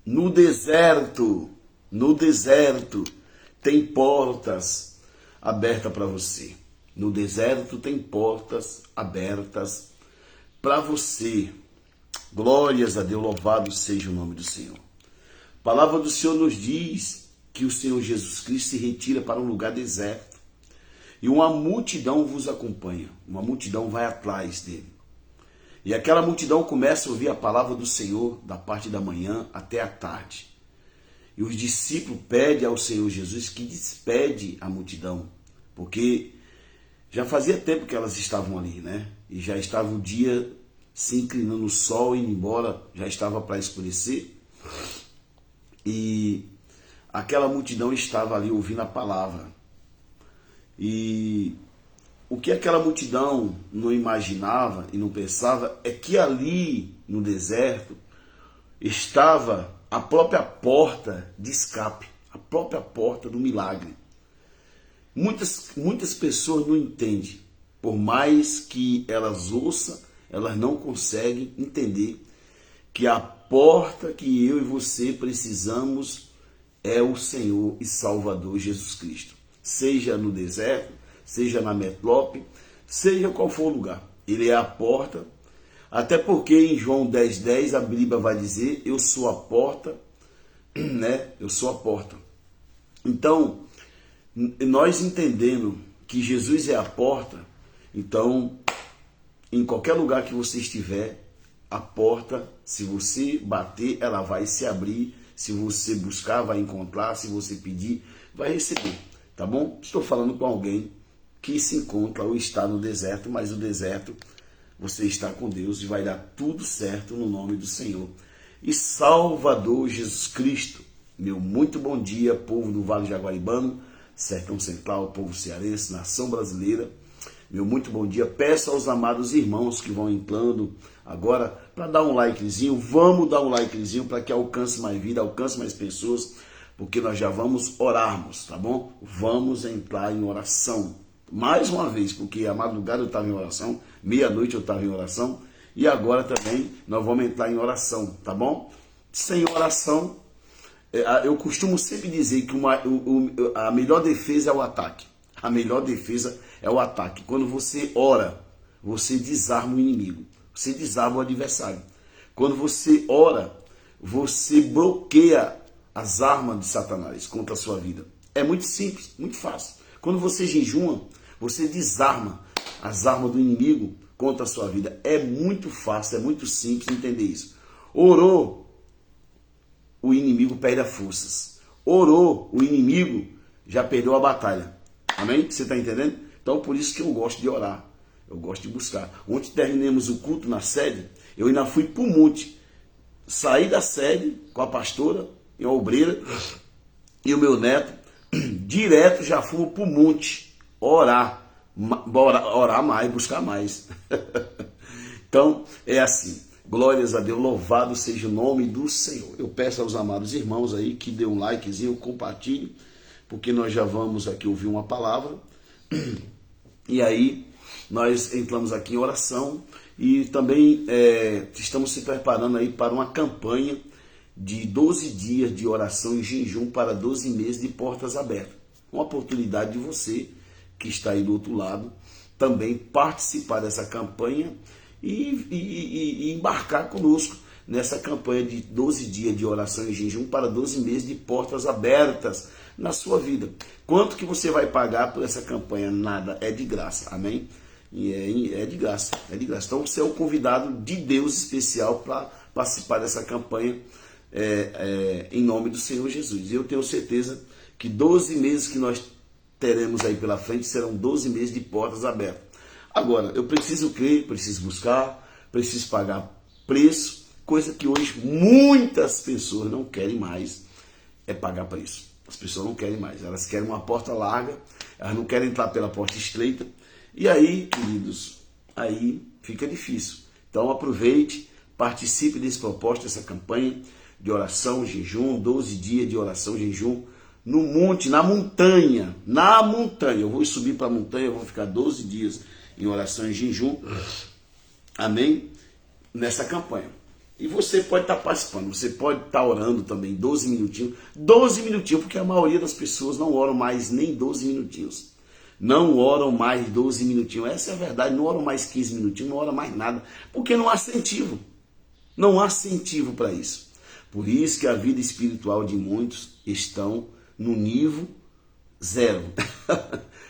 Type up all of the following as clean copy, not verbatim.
No deserto tem portas abertas para você. No deserto tem portas abertas para você. Glórias a Deus, louvado seja o nome do Senhor. A palavra do Senhor nos diz que o Senhor Jesus Cristo se retira para um lugar deserto. E uma multidão vos acompanha. Uma multidão vai atrás dele. E aquela multidão começa a ouvir a palavra do Senhor da parte da manhã até a tarde. E os discípulos pedem ao Senhor Jesus que despede a multidão. Porque já fazia tempo que elas estavam ali, né? E já estava o dia se inclinando, o sol indo embora, já estava para escurecer. E aquela multidão estava ali ouvindo a palavra. E o que aquela multidão não imaginava e não pensava é que ali no deserto estava a própria porta de escape, a própria porta do milagre. Muitas pessoas não entendem, por mais que elas ouçam, elas não conseguem entender que a porta que eu e você precisamos é o Senhor e Salvador Jesus Cristo. Seja no deserto, seja na metrópole, seja qual for o lugar. Ele é a porta, até porque em João 10:10 a Bíblia vai dizer, eu sou a porta, né? Eu sou a porta. Então, nós entendendo que Jesus é a porta, então, em qualquer lugar que você estiver, a porta, se você bater, ela vai se abrir, se você buscar, vai encontrar, se você pedir, vai receber, tá bom? Estou falando com alguém que se encontra ou está no deserto, mas o deserto você está com Deus e vai dar tudo certo no nome do Senhor. E Salvador Jesus Cristo, meu muito bom dia, povo do Vale Jaguaribano, Sertão Central, povo cearense, nação brasileira, meu muito bom dia. Peço aos amados irmãos que vão entrando agora para dar um likezinho, vamos dar um likezinho para que alcance mais vida, alcance mais pessoas, porque nós já vamos orarmos, tá bom? Vamos entrar em oração. Mais uma vez, porque a madrugada eu estava em oração, meia-noite eu estava em oração, e agora também nós vamos entrar em oração, tá bom? Sem oração, eu costumo sempre dizer que a melhor defesa é o ataque. A melhor defesa é o ataque. Quando você ora, você desarma o inimigo, você desarma o adversário. Quando você ora, você bloqueia as armas de Satanás contra a sua vida. É muito simples, muito fácil. Quando você jejuma, você desarma as armas do inimigo contra a sua vida. É muito fácil, é muito simples entender isso. Orou, o inimigo perde as forças. Orou, o inimigo já perdeu a batalha. Amém? Você está entendendo? Então, por isso que eu gosto de orar. Eu gosto de buscar. Ontem terminamos o culto na sede, eu ainda fui para o monte. Saí da sede com a pastora e a obreira e o meu neto. Direto já fomos para o monte orar mais, buscar mais. Então, é assim. Glórias a Deus, louvado seja o nome do Senhor. Eu peço aos amados irmãos aí que dê um likezinho, compartilhe, porque nós já vamos aqui ouvir uma palavra. E aí, nós entramos aqui em oração e também estamos se preparando aí para uma campanha de 12 dias de oração e jejum para 12 meses de portas abertas. Uma oportunidade de você, que está aí do outro lado, também participar dessa campanha e embarcar conosco nessa campanha de 12 dias de oração e jejum para 12 meses de portas abertas na sua vida. Quanto que você vai pagar por essa campanha? Nada, é de graça, amém? E é de graça, é de graça. Então você é o convidado de Deus especial para participar dessa campanha em nome do Senhor Jesus. E eu tenho certeza que 12 meses que nós teremos aí pela frente serão 12 meses de portas abertas. Agora, eu preciso crer, preciso buscar, preciso pagar preço, coisa que hoje muitas pessoas não querem mais, é pagar preço. As pessoas não querem mais, elas querem uma porta larga, elas não querem entrar pela porta estreita. E aí, queridos, aí fica difícil. Então aproveite, participe desse propósito, dessa campanha de oração, jejum, 12 dias de oração, jejum, no monte, na montanha. Eu vou subir para a montanha, eu vou ficar 12 dias em oração e jejum. Amém? Nessa campanha. E você pode estar participando, você pode estar orando também 12 minutinhos, porque a maioria das pessoas não oram mais nem 12 minutinhos. Não oram mais 12 minutinhos, essa é a verdade, não oram mais 15 minutinhos, não oram mais nada, porque não há incentivo. Não há incentivo para isso. Por isso que a vida espiritual de muitos estão no nível zero.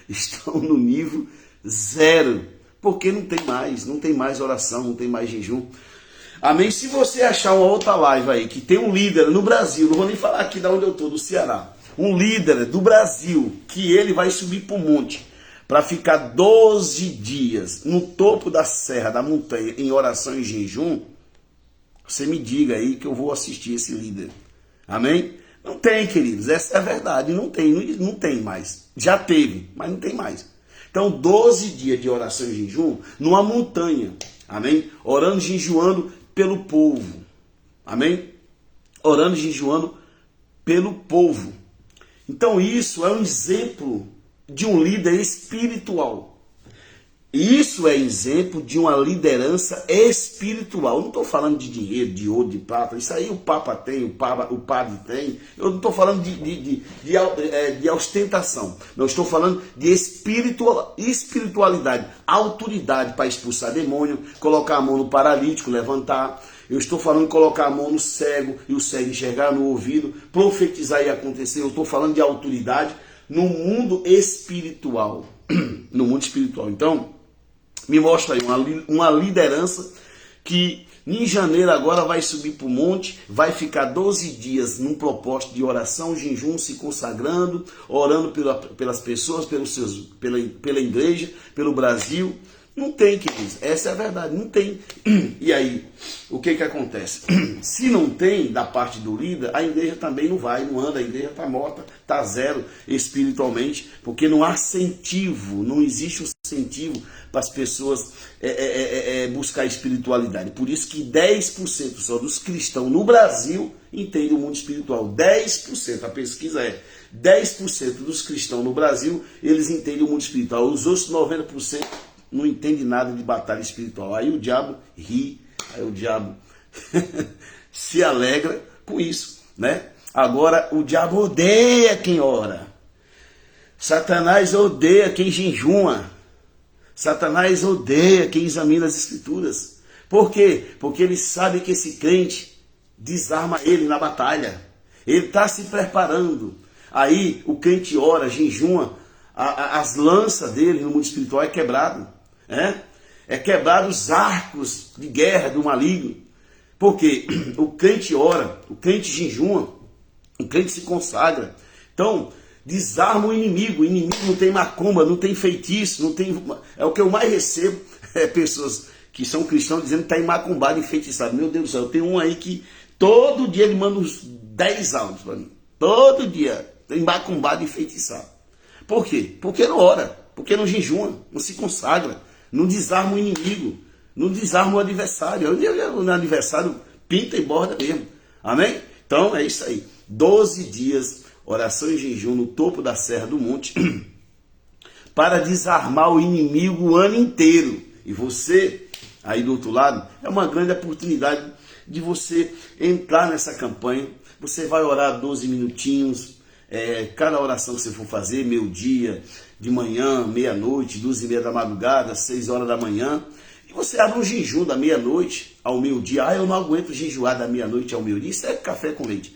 Estão no nível zero. Porque não tem mais oração, não tem mais jejum. Amém? Se você achar uma outra live aí, que tem um líder no Brasil, não vou nem falar aqui de onde eu estou, do Ceará, um líder do Brasil, que ele vai subir para o monte, para ficar 12 dias no topo da serra, da montanha, em oração e jejum, você me diga aí que eu vou assistir esse líder. Amém? Não tem, queridos. Essa é a verdade. Não tem mais. Já teve, mas não tem mais. Então, 12 dias de oração e jejum numa montanha. Amém? Orando e jejuando pelo povo. Amém? Orando e jejuando pelo povo. Então, isso é um exemplo de um líder espiritual. Isso é exemplo de uma liderança espiritual. Eu não estou falando de dinheiro, de ouro, de prata. Isso aí o Papa tem, o padre tem. Eu não estou falando de ostentação. Não, estou falando de espiritualidade, autoridade para expulsar demônio, colocar a mão no paralítico, levantar. Eu estou falando de colocar a mão no cego e o cego enxergar no ouvido, profetizar e acontecer. Eu estou falando de autoridade no mundo espiritual. No mundo espiritual. Então, me mostra aí uma liderança que em janeiro agora vai subir para o monte, vai ficar 12 dias num propósito de oração, jejum, se consagrando, orando pelas pessoas, pela igreja, pelo Brasil. Não tem, queridos. Essa é a verdade. Não tem. E aí, o que acontece? Se não tem da parte do líder, a igreja também não vai, não anda. A igreja está morta, está zero espiritualmente, porque não há incentivo, não existe um incentivo para as pessoas buscar espiritualidade. Por isso que 10% só dos cristãos no Brasil entendem o mundo espiritual. 10%, a pesquisa é 10% dos cristãos no Brasil, eles entendem o mundo espiritual. Os outros 90% não entende nada de batalha espiritual. Aí o diabo ri, aí o diabo se alegra com isso, né? Agora, o diabo odeia quem ora. Satanás odeia quem jejuma. Satanás odeia quem examina as escrituras. Por quê? Porque ele sabe que esse crente desarma ele na batalha. Ele está se preparando. Aí o crente ora, jejuma, as lanças dele no mundo espiritual é quebrado. É quebrado os arcos de guerra do maligno. Porque o crente ora, o crente jejuma, o crente se consagra. Então, desarma o inimigo. O inimigo não tem macumba, não tem feitiço, não tem. É o que eu mais recebo, pessoas que são cristãos dizendo que está macumbado, enfeitiçado. Meu Deus do céu, eu tenho um aí que todo dia ele manda uns 10 áudios para mim. Todo dia, tem macumbado, enfeitiçado. Por quê? Porque não ora, porque não jejuma, não se consagra. Não desarma o inimigo, não desarma o adversário. O adversário pinta e borda mesmo. Amém? Então é isso aí. 12 dias, oração e jejum no topo da Serra do Monte, para desarmar o inimigo o ano inteiro. E você, aí do outro lado, é uma grande oportunidade de você entrar nessa campanha. Você vai orar 12 minutinhos. Cada oração que você for fazer, meio-dia, de manhã, meia-noite, 2h30 da madrugada, 6 horas da manhã, e você abre um jejum da meia-noite ao meio-dia. Eu não aguento jejuar da meia-noite ao meio-dia. Isso é café com leite.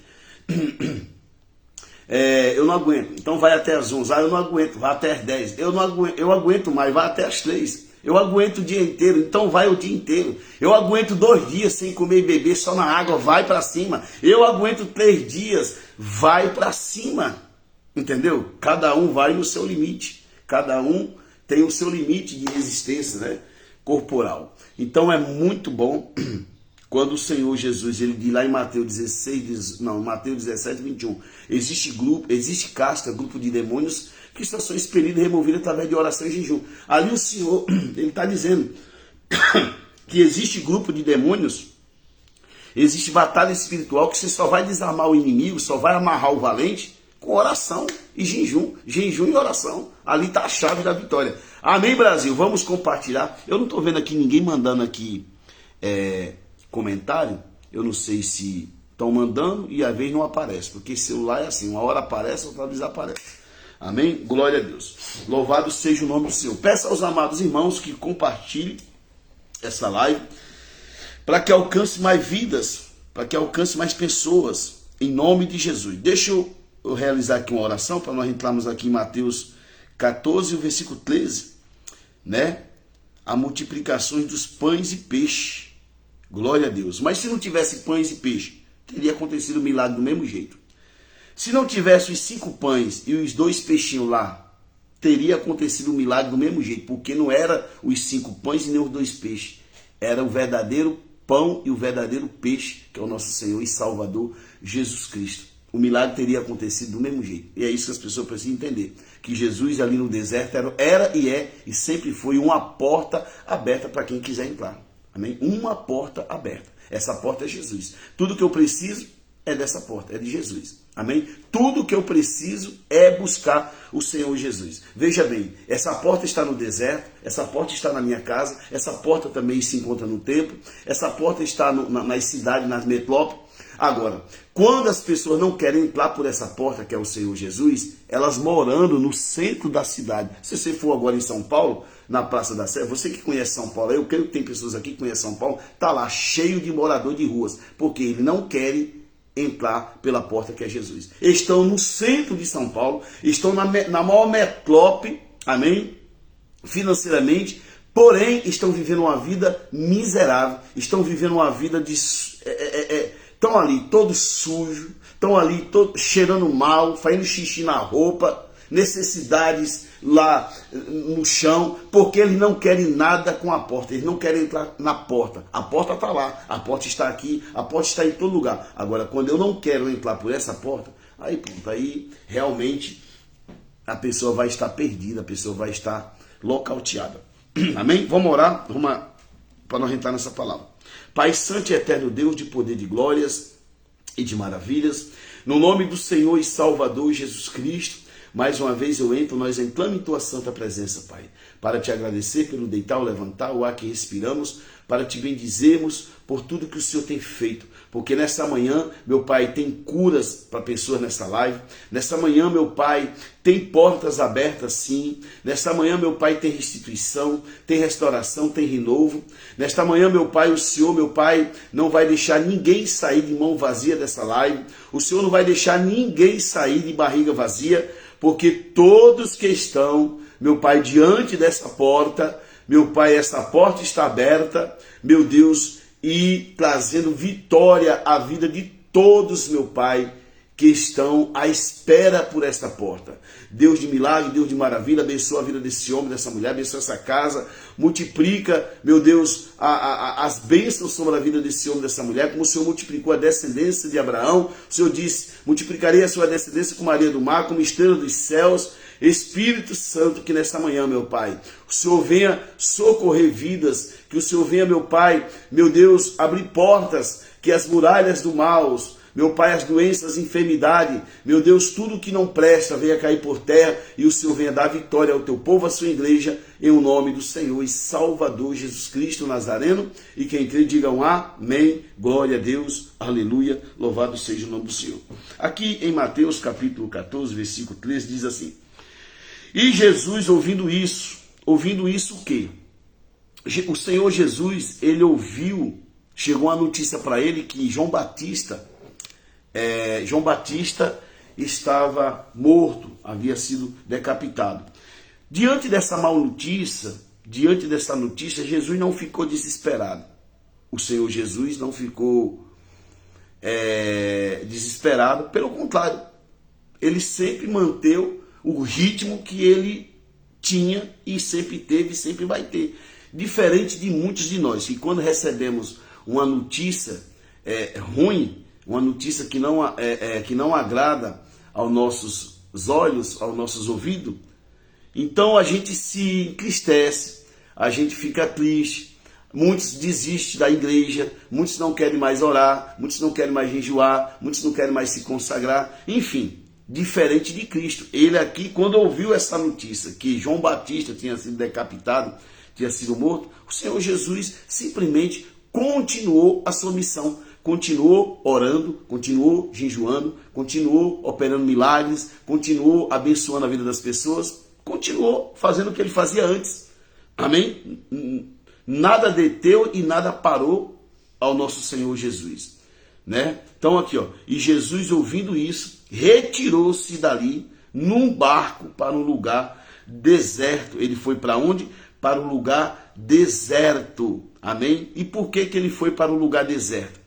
Eu não aguento. Então vai até as 11. Eu não aguento. Vai até as 10. Eu aguento mais. Vai até as 3. Eu aguento o dia inteiro. Então vai o dia inteiro. Eu aguento 2 dias sem comer e beber, só na água. Vai para cima. Eu aguento 3 dias. Vai para cima. Entendeu? Cada um vai no seu limite. Cada um tem o seu limite de resistência, né? Corporal. Então é muito bom quando o Senhor Jesus, ele diz lá em Mateus 17, 21, existe casta, grupo de demônios que só são expelidos e removidos através de oração e jejum. Ali o Senhor, ele está dizendo que existe grupo de demônios, existe batalha espiritual que você só vai desarmar o inimigo, só vai amarrar o valente com oração e jejum e oração. Ali está a chave da vitória. Amém, Brasil? Vamos compartilhar. Eu não estou vendo aqui ninguém mandando aqui comentário. Eu não sei se estão mandando e às vezes não aparece, porque celular é assim, uma hora aparece, outra desaparece. Amém? Glória a Deus. Louvado seja o nome do Senhor. Peço aos amados irmãos que compartilhem essa live para que alcance mais vidas, para que alcance mais pessoas, em nome de Jesus. Deixa eu realizar aqui uma oração para nós entrarmos aqui em Mateus 14, o versículo 13, né? A multiplicações dos pães e peixe. Glória a Deus. Mas se não tivesse pães e peixe, teria acontecido o milagre do mesmo jeito. Se não tivesse os 5 pães e os 2 peixinhos lá, teria acontecido o milagre do mesmo jeito, porque não era os 5 pães e nem os 2 peixes. Era o verdadeiro pão e o verdadeiro peixe, que é o nosso Senhor e Salvador Jesus Cristo. O milagre teria acontecido do mesmo jeito. E é isso que as pessoas precisam entender. Que Jesus ali no deserto era e é e sempre foi uma porta aberta para quem quiser entrar. Amém? Uma porta aberta. Essa porta é Jesus. Tudo que eu preciso é dessa porta, é de Jesus. Amém? Tudo que eu preciso é buscar o Senhor Jesus. Veja bem, essa porta está no deserto, essa porta está na minha casa, essa porta também se encontra no templo, essa porta está nas cidades, nas metrópoles. Agora, quando as pessoas não querem entrar por essa porta, que é o Senhor Jesus, elas morando no centro da cidade. Se você for agora em São Paulo, na Praça da Sé, você que conhece São Paulo, eu creio que tem pessoas aqui que conhecem São Paulo, está lá cheio de morador de ruas, porque eles não querem entrar pela porta que é Jesus. Estão no centro de São Paulo, estão na maior metrópole, amém? Financeiramente, porém estão vivendo uma vida miserável, estão vivendo uma vida de... estão ali todos sujos, estão ali todos cheirando mal, fazendo xixi na roupa, necessidades lá no chão, porque eles não querem nada com a porta, eles não querem entrar na porta. A porta está lá, a porta está aqui, a porta está em todo lugar. Agora, quando eu não quero entrar por essa porta, aí pronto, aí realmente a pessoa vai estar perdida, a pessoa vai estar nocauteada. Amém? Vamos orar, para nós entrar nessa palavra. Pai Santo e Eterno Deus, de poder, de glórias e de maravilhas, no nome do Senhor e Salvador Jesus Cristo, mais uma vez nós entramos em Tua santa presença, Pai, para Te agradecer pelo deitar ou levantar, o ar que respiramos, para Te bendizermos por tudo que o Senhor tem feito, porque nessa manhã, meu Pai, tem curas para pessoas nessa live, nessa manhã, meu Pai, tem portas abertas sim, nessa manhã, meu Pai, tem restituição, tem restauração, tem renovo, nesta manhã, meu Pai, o Senhor, meu Pai, não vai deixar ninguém sair de mão vazia dessa live, o Senhor não vai deixar ninguém sair de barriga vazia, porque todos que estão, meu Pai, diante dessa porta, meu Pai, essa porta está aberta, meu Deus, e trazendo vitória à vida de todos, meu Pai, que estão à espera por esta porta. Deus de milagre, Deus de maravilha, abençoa a vida desse homem, dessa mulher, abençoa essa casa, multiplica, meu Deus, as bênçãos sobre a vida desse homem, dessa mulher, como o Senhor multiplicou a descendência de Abraão. O Senhor disse, multiplicarei a sua descendência como a areia do mar, como estrela dos céus. Espírito Santo, que nesta manhã, meu Pai, o Senhor venha socorrer vidas, que o Senhor venha, meu Pai, meu Deus, abrir portas, que as muralhas do mal, meu Pai, as doenças, a enfermidade, meu Deus, tudo que não presta venha cair por terra e o Senhor venha dar vitória ao teu povo, à sua igreja, em o nome do Senhor e Salvador Jesus Cristo Nazareno. E quem crê, digam amém, glória a Deus, aleluia, louvado seja o nome do Senhor. Aqui em Mateus capítulo 14, versículo 13, diz assim: e Jesus, ouvindo isso o quê? O Senhor Jesus, ele ouviu, chegou a notícia para ele que João Batista estava morto, havia sido decapitado. Diante dessa má notícia, Jesus não ficou desesperado. O Senhor Jesus não ficou desesperado, pelo contrário, ele sempre manteve o ritmo que ele tinha e sempre teve e sempre vai ter. Diferente de muitos de nós, que quando recebemos uma notícia ruim, uma notícia que não agrada aos nossos olhos, aos nossos ouvidos, então a gente se entristece, a gente fica triste, muitos desistem da igreja, muitos não querem mais orar, muitos não querem mais jejuar, muitos não querem mais se consagrar, enfim. Diferente de Cristo. Ele aqui, quando ouviu essa notícia, que João Batista tinha sido decapitado, tinha sido morto, o Senhor Jesus simplesmente continuou a sua missão. continuou orando, continuou jejuando, continuou operando milagres, continuou abençoando a vida das pessoas, continuou fazendo o que ele fazia antes. Amém? Nada deteu e nada parou ao nosso Senhor Jesus, né? Então aqui, ó, e Jesus, ouvindo isso, retirou-se dali num barco para um lugar deserto. Ele foi para onde? Para um lugar deserto. Amém? E por que ele foi para um lugar deserto?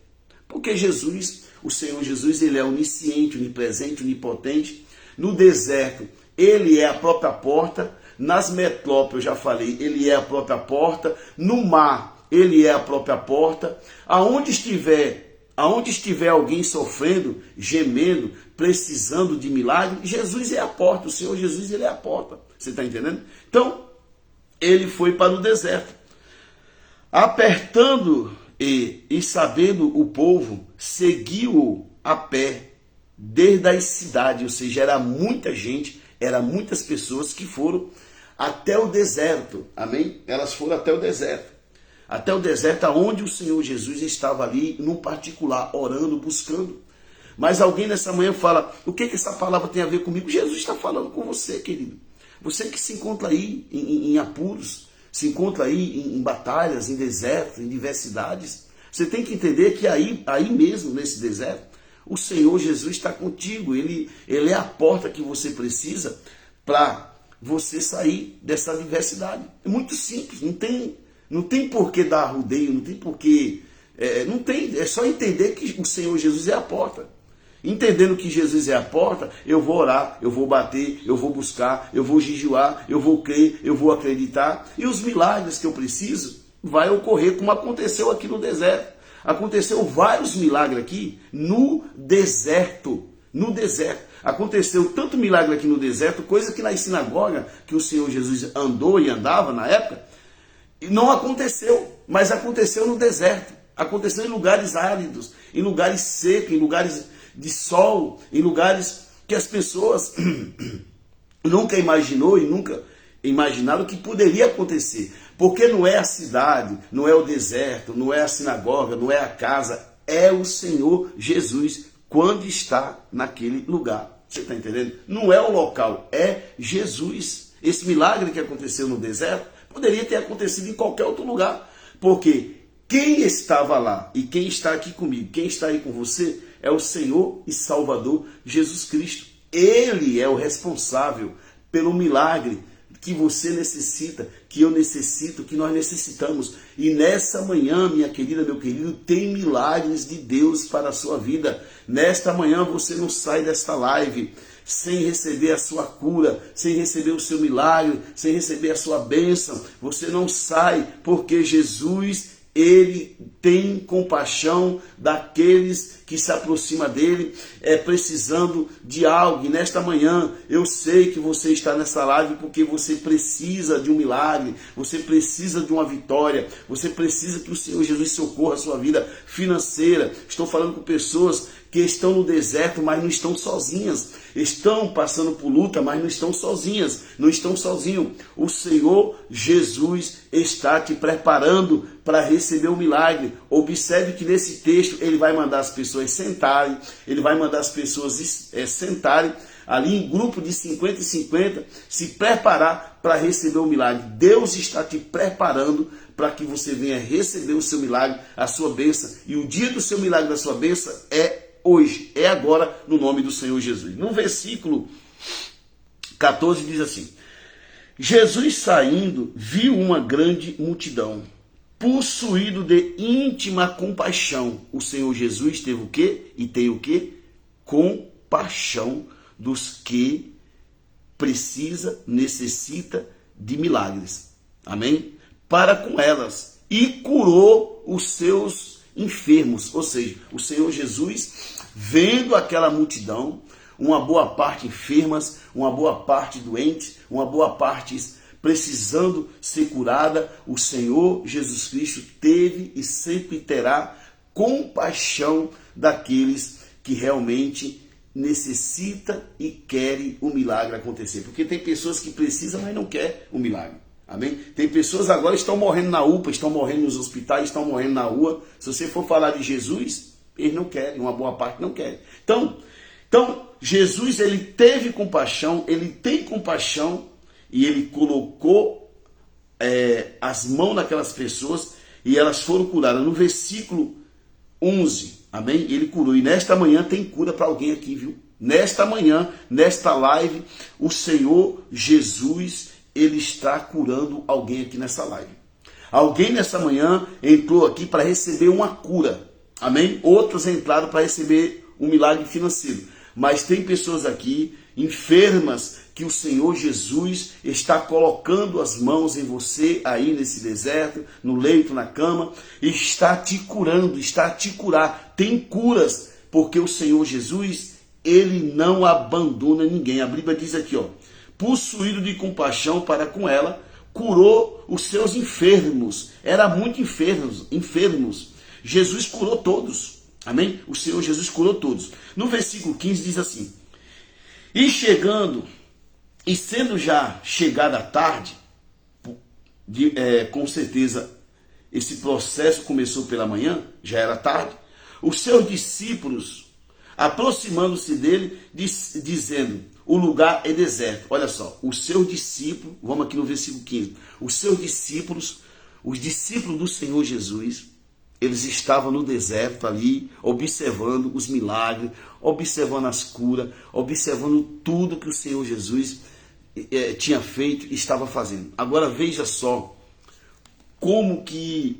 Porque Jesus, o Senhor Jesus, ele é onisciente, onipresente, onipotente. No deserto, ele é a própria porta. Nas metrópoles, eu já falei, ele é a própria porta. No mar, ele é a própria porta. Aonde estiver alguém sofrendo, gemendo, precisando de milagre, Jesus é a porta. O Senhor Jesus, ele é a porta. Você está entendendo? Então, ele foi para o deserto. Apertando e sabendo o povo, seguiu-o a pé desde as cidades, ou seja, era muita gente, eram muitas pessoas que foram até o deserto, amém? Elas foram até o deserto aonde o Senhor Jesus estava ali, num particular, orando, buscando. Mas alguém nessa manhã fala, o que essa palavra tem a ver comigo? Jesus está falando com você, querido. Você que se encontra aí em apuros, se encontra aí em batalhas, em desertos, em diversidades. Você tem que entender que aí mesmo, nesse deserto, o Senhor Jesus está contigo. Ele é a porta que você precisa para você sair dessa diversidade. É muito simples, não tem por que dar rodeio, não tem por que... é só entender que o Senhor Jesus é a porta. Entendendo que Jesus é a porta, eu vou orar, eu vou bater, eu vou buscar, eu vou jejuar, eu vou crer, eu vou acreditar. E os milagres que eu preciso vai ocorrer como aconteceu aqui no deserto. Aconteceu vários milagres aqui no deserto. No deserto. Aconteceu tanto milagre aqui no deserto, coisa que na sinagoga que o Senhor Jesus andou e andava na época, não aconteceu, mas aconteceu no deserto. Aconteceu em lugares áridos, em lugares secos, em lugares de sol, em lugares que as pessoas nunca imaginou e nunca imaginaram que poderia acontecer. Porque não é a cidade, não é o deserto, não é a sinagoga, não é a casa, é o Senhor Jesus quando está naquele lugar. Você está entendendo? Não é o local, é Jesus. Esse milagre que aconteceu no deserto poderia ter acontecido em qualquer outro lugar. Porque quem estava lá e quem está aqui comigo, quem está aí com você, é o Senhor e Salvador Jesus Cristo. Ele é o responsável pelo milagre que você necessita, que eu necessito, que nós necessitamos. E nessa manhã, minha querida, meu querido, tem milagres de Deus para a sua vida. Nesta manhã você não sai desta live sem receber a sua cura, sem receber o seu milagre, sem receber a sua bênção. Você não sai porque Jesus, ele tem compaixão daqueles que se aproximam dele, precisando de algo. E nesta manhã, eu sei que você está nessa live porque você precisa de um milagre, você precisa de uma vitória, você precisa que o Senhor Jesus socorra a sua vida financeira. Estou falando com pessoas que estão no deserto, mas não estão sozinhas. Estão passando por luta, mas não estão sozinhas. Não estão sozinhos. O Senhor Jesus está te preparando para receber o milagre. Observe que nesse texto ele vai mandar as pessoas sentarem. Ele vai mandar as pessoas sentarem ali em grupo de 50 e 50, se preparar para receber o milagre. Deus está te preparando para que você venha receber o seu milagre, a sua bênção. E o dia do seu milagre, da sua bênção, é hoje, é agora, no nome do Senhor Jesus. No versículo 14 diz assim: Jesus saindo, viu uma grande multidão, possuído de íntima compaixão. O Senhor Jesus teve o quê? E tem o quê? Compaixão dos que precisa, necessita de milagres. Amém? Para com elas. E curou os seus enfermos. Ou seja, o Senhor Jesus, vendo aquela multidão, uma boa parte enfermas, uma boa parte doentes, uma boa parte precisando ser curada, o Senhor Jesus Cristo teve e sempre terá compaixão daqueles que realmente necessita e querem o milagre acontecer. Porque tem pessoas que precisam, mas não querem o milagre. Amém? Tem pessoas agora que estão morrendo na UPA, estão morrendo nos hospitais, estão morrendo na rua. Se você for falar de Jesus, Eles não querem, uma boa parte não querem. Então Jesus, ele teve compaixão, ele tem compaixão, e ele colocou as mãos naquelas pessoas e elas foram curadas. No versículo 11, amém? Ele curou. E nesta manhã tem cura para alguém aqui, viu? Nesta manhã, nesta live, o Senhor Jesus, ele está curando alguém aqui nessa live. Alguém nessa manhã entrou aqui para receber uma cura, amém? Outros entraram para receber um milagre financeiro. Mas tem pessoas aqui enfermas que o Senhor Jesus está colocando as mãos em você aí nesse deserto, no leito, na cama, e está te curando, está a te curar. Tem curas, porque o Senhor Jesus, ele não abandona ninguém. A Bíblia diz aqui, ó, possuído de compaixão para com ela, curou os seus enfermos. Era muito enfermos. Jesus curou todos. Amém? O Senhor Jesus curou todos. No versículo 15 diz assim: e sendo já chegada a tarde, com certeza esse processo começou pela manhã, já era tarde, os seus discípulos, aproximando-se dele, dizendo, o lugar é deserto. Olha só, os seus discípulos, vamos aqui no versículo 15, os seus discípulos, os discípulos do Senhor Jesus, eles estavam no deserto ali, observando os milagres, observando as curas, observando tudo que o Senhor Jesus tinha feito e estava fazendo. Agora veja só como que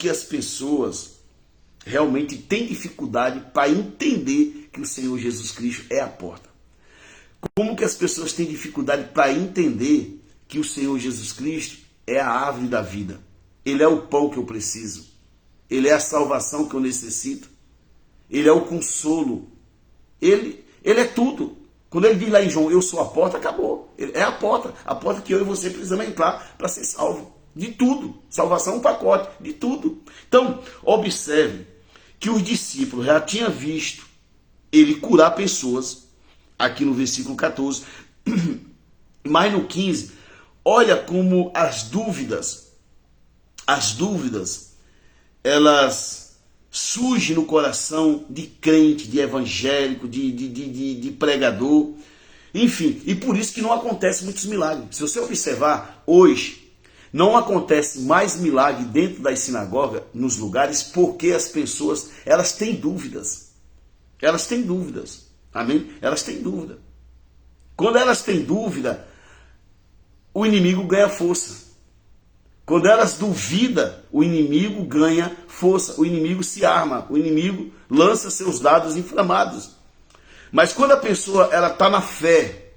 as pessoas realmente têm dificuldade para entender que o Senhor Jesus Cristo é a porta. Como que as pessoas têm dificuldade para entender que o Senhor Jesus Cristo é a árvore da vida. Ele é o pão que eu preciso. Ele é a salvação que eu necessito. Ele é o consolo. Ele é tudo. Quando ele diz lá em João, eu sou a porta, acabou. Ele é a porta que eu e você precisamos entrar para ser salvo. De tudo. Salvação é um pacote, de tudo. Então, observe que os discípulos já tinham visto ele curar pessoas, aqui no versículo 14, mas no 15, olha como as dúvidas, elas surgem no coração de crente, de evangélico, de pregador, enfim, e por isso que não acontece muitos milagres. Se você observar, hoje, não acontece mais milagre dentro das sinagogas, nos lugares, porque as pessoas, elas têm dúvidas. Elas têm dúvidas. Amém? Elas têm dúvida. Quando elas têm dúvida, o inimigo ganha força. Quando elas duvidam, o inimigo ganha força. O inimigo se arma. O inimigo lança seus dados inflamados. Mas quando a pessoa ela está na fé,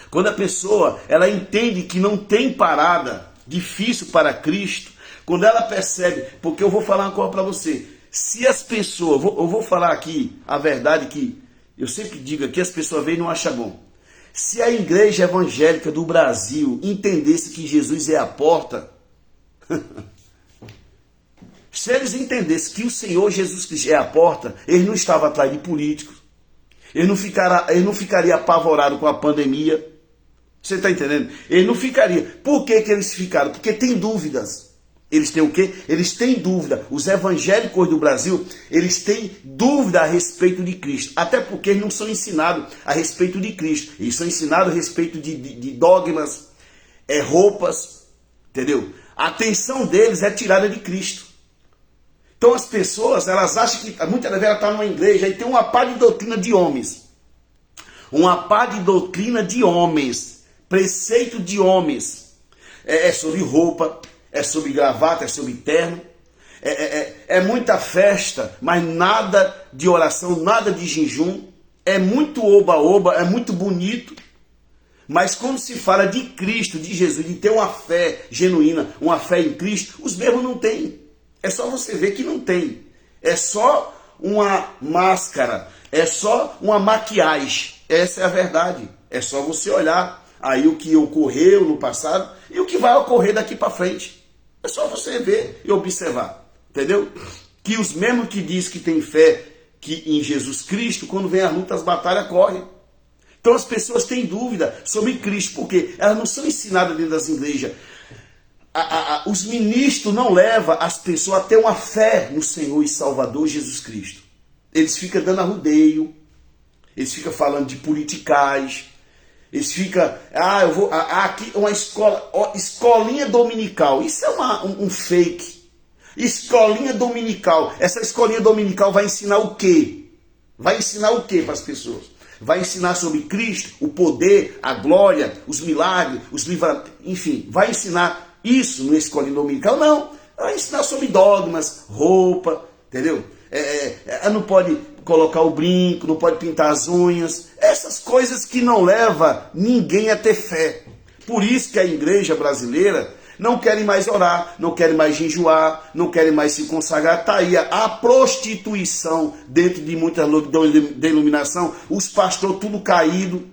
quando a pessoa ela entende que não tem parada difícil para Cristo, quando ela percebe, porque eu vou falar uma coisa para você, se as pessoas, eu vou falar aqui a verdade que eu sempre digo aqui, as pessoas veem e não acham bom. Se a igreja evangélica do Brasil entendesse que Jesus é a porta, se eles entendessem que o Senhor Jesus Cristo é a porta, eles não estavam atrás de políticos, eles não ficariam apavorados com a pandemia. Você está entendendo? Eles não ficariam. Por que eles ficaram? Porque tem dúvidas. Eles têm o quê? Eles têm dúvida. Os evangélicos do Brasil, eles têm dúvida a respeito de Cristo. Até porque eles não são ensinados a respeito de Cristo. Eles são ensinados a respeito de dogmas, roupas, entendeu? A atenção deles é tirada de Cristo. Então as pessoas, elas acham que muitas vezes ela está numa igreja e tem uma pá de doutrina de homens. Uma pá de doutrina de homens. Preceito de homens. É sobre roupa, é sobre gravata, é sobre terno. É muita festa, mas nada de oração, nada de jejum. É muito oba-oba, é muito bonito. Mas quando se fala de Cristo, de Jesus, de ter uma fé genuína, uma fé em Cristo, os mesmos não têm. É só você ver que não tem. É só uma máscara, é só uma maquiagem. Essa é a verdade. É só você olhar aí o que ocorreu no passado e o que vai ocorrer daqui para frente. É só você ver e observar. Entendeu? Que os mesmos que diz que tem fé que em Jesus Cristo, quando vem as lutas, as batalhas, correm. Então as pessoas têm dúvida sobre Cristo, porque elas não são ensinadas dentro das igrejas. os ministros não levam as pessoas a ter uma fé no Senhor e Salvador Jesus Cristo. Eles ficam dando arrudeio, eles ficam falando de politicais, eles ficam, eu vou, aqui uma escola, escolinha dominical. Isso é um fake. Escolinha dominical. Essa escolinha dominical vai ensinar o quê? Vai ensinar o quê para as pessoas? Vai ensinar sobre Cristo, o poder, a glória, os milagres, os livramentos, enfim, vai ensinar isso no escolinha dominical? Não. Vai ensinar sobre dogmas, roupa, entendeu? Não pode colocar o brinco, não pode pintar as unhas, essas coisas que não levam ninguém a ter fé. Por isso que a igreja brasileira não quer mais orar, não quer mais jejuar, não quer mais se consagrar. Está aí a prostituição dentro de muita denominação, os pastores tudo caído,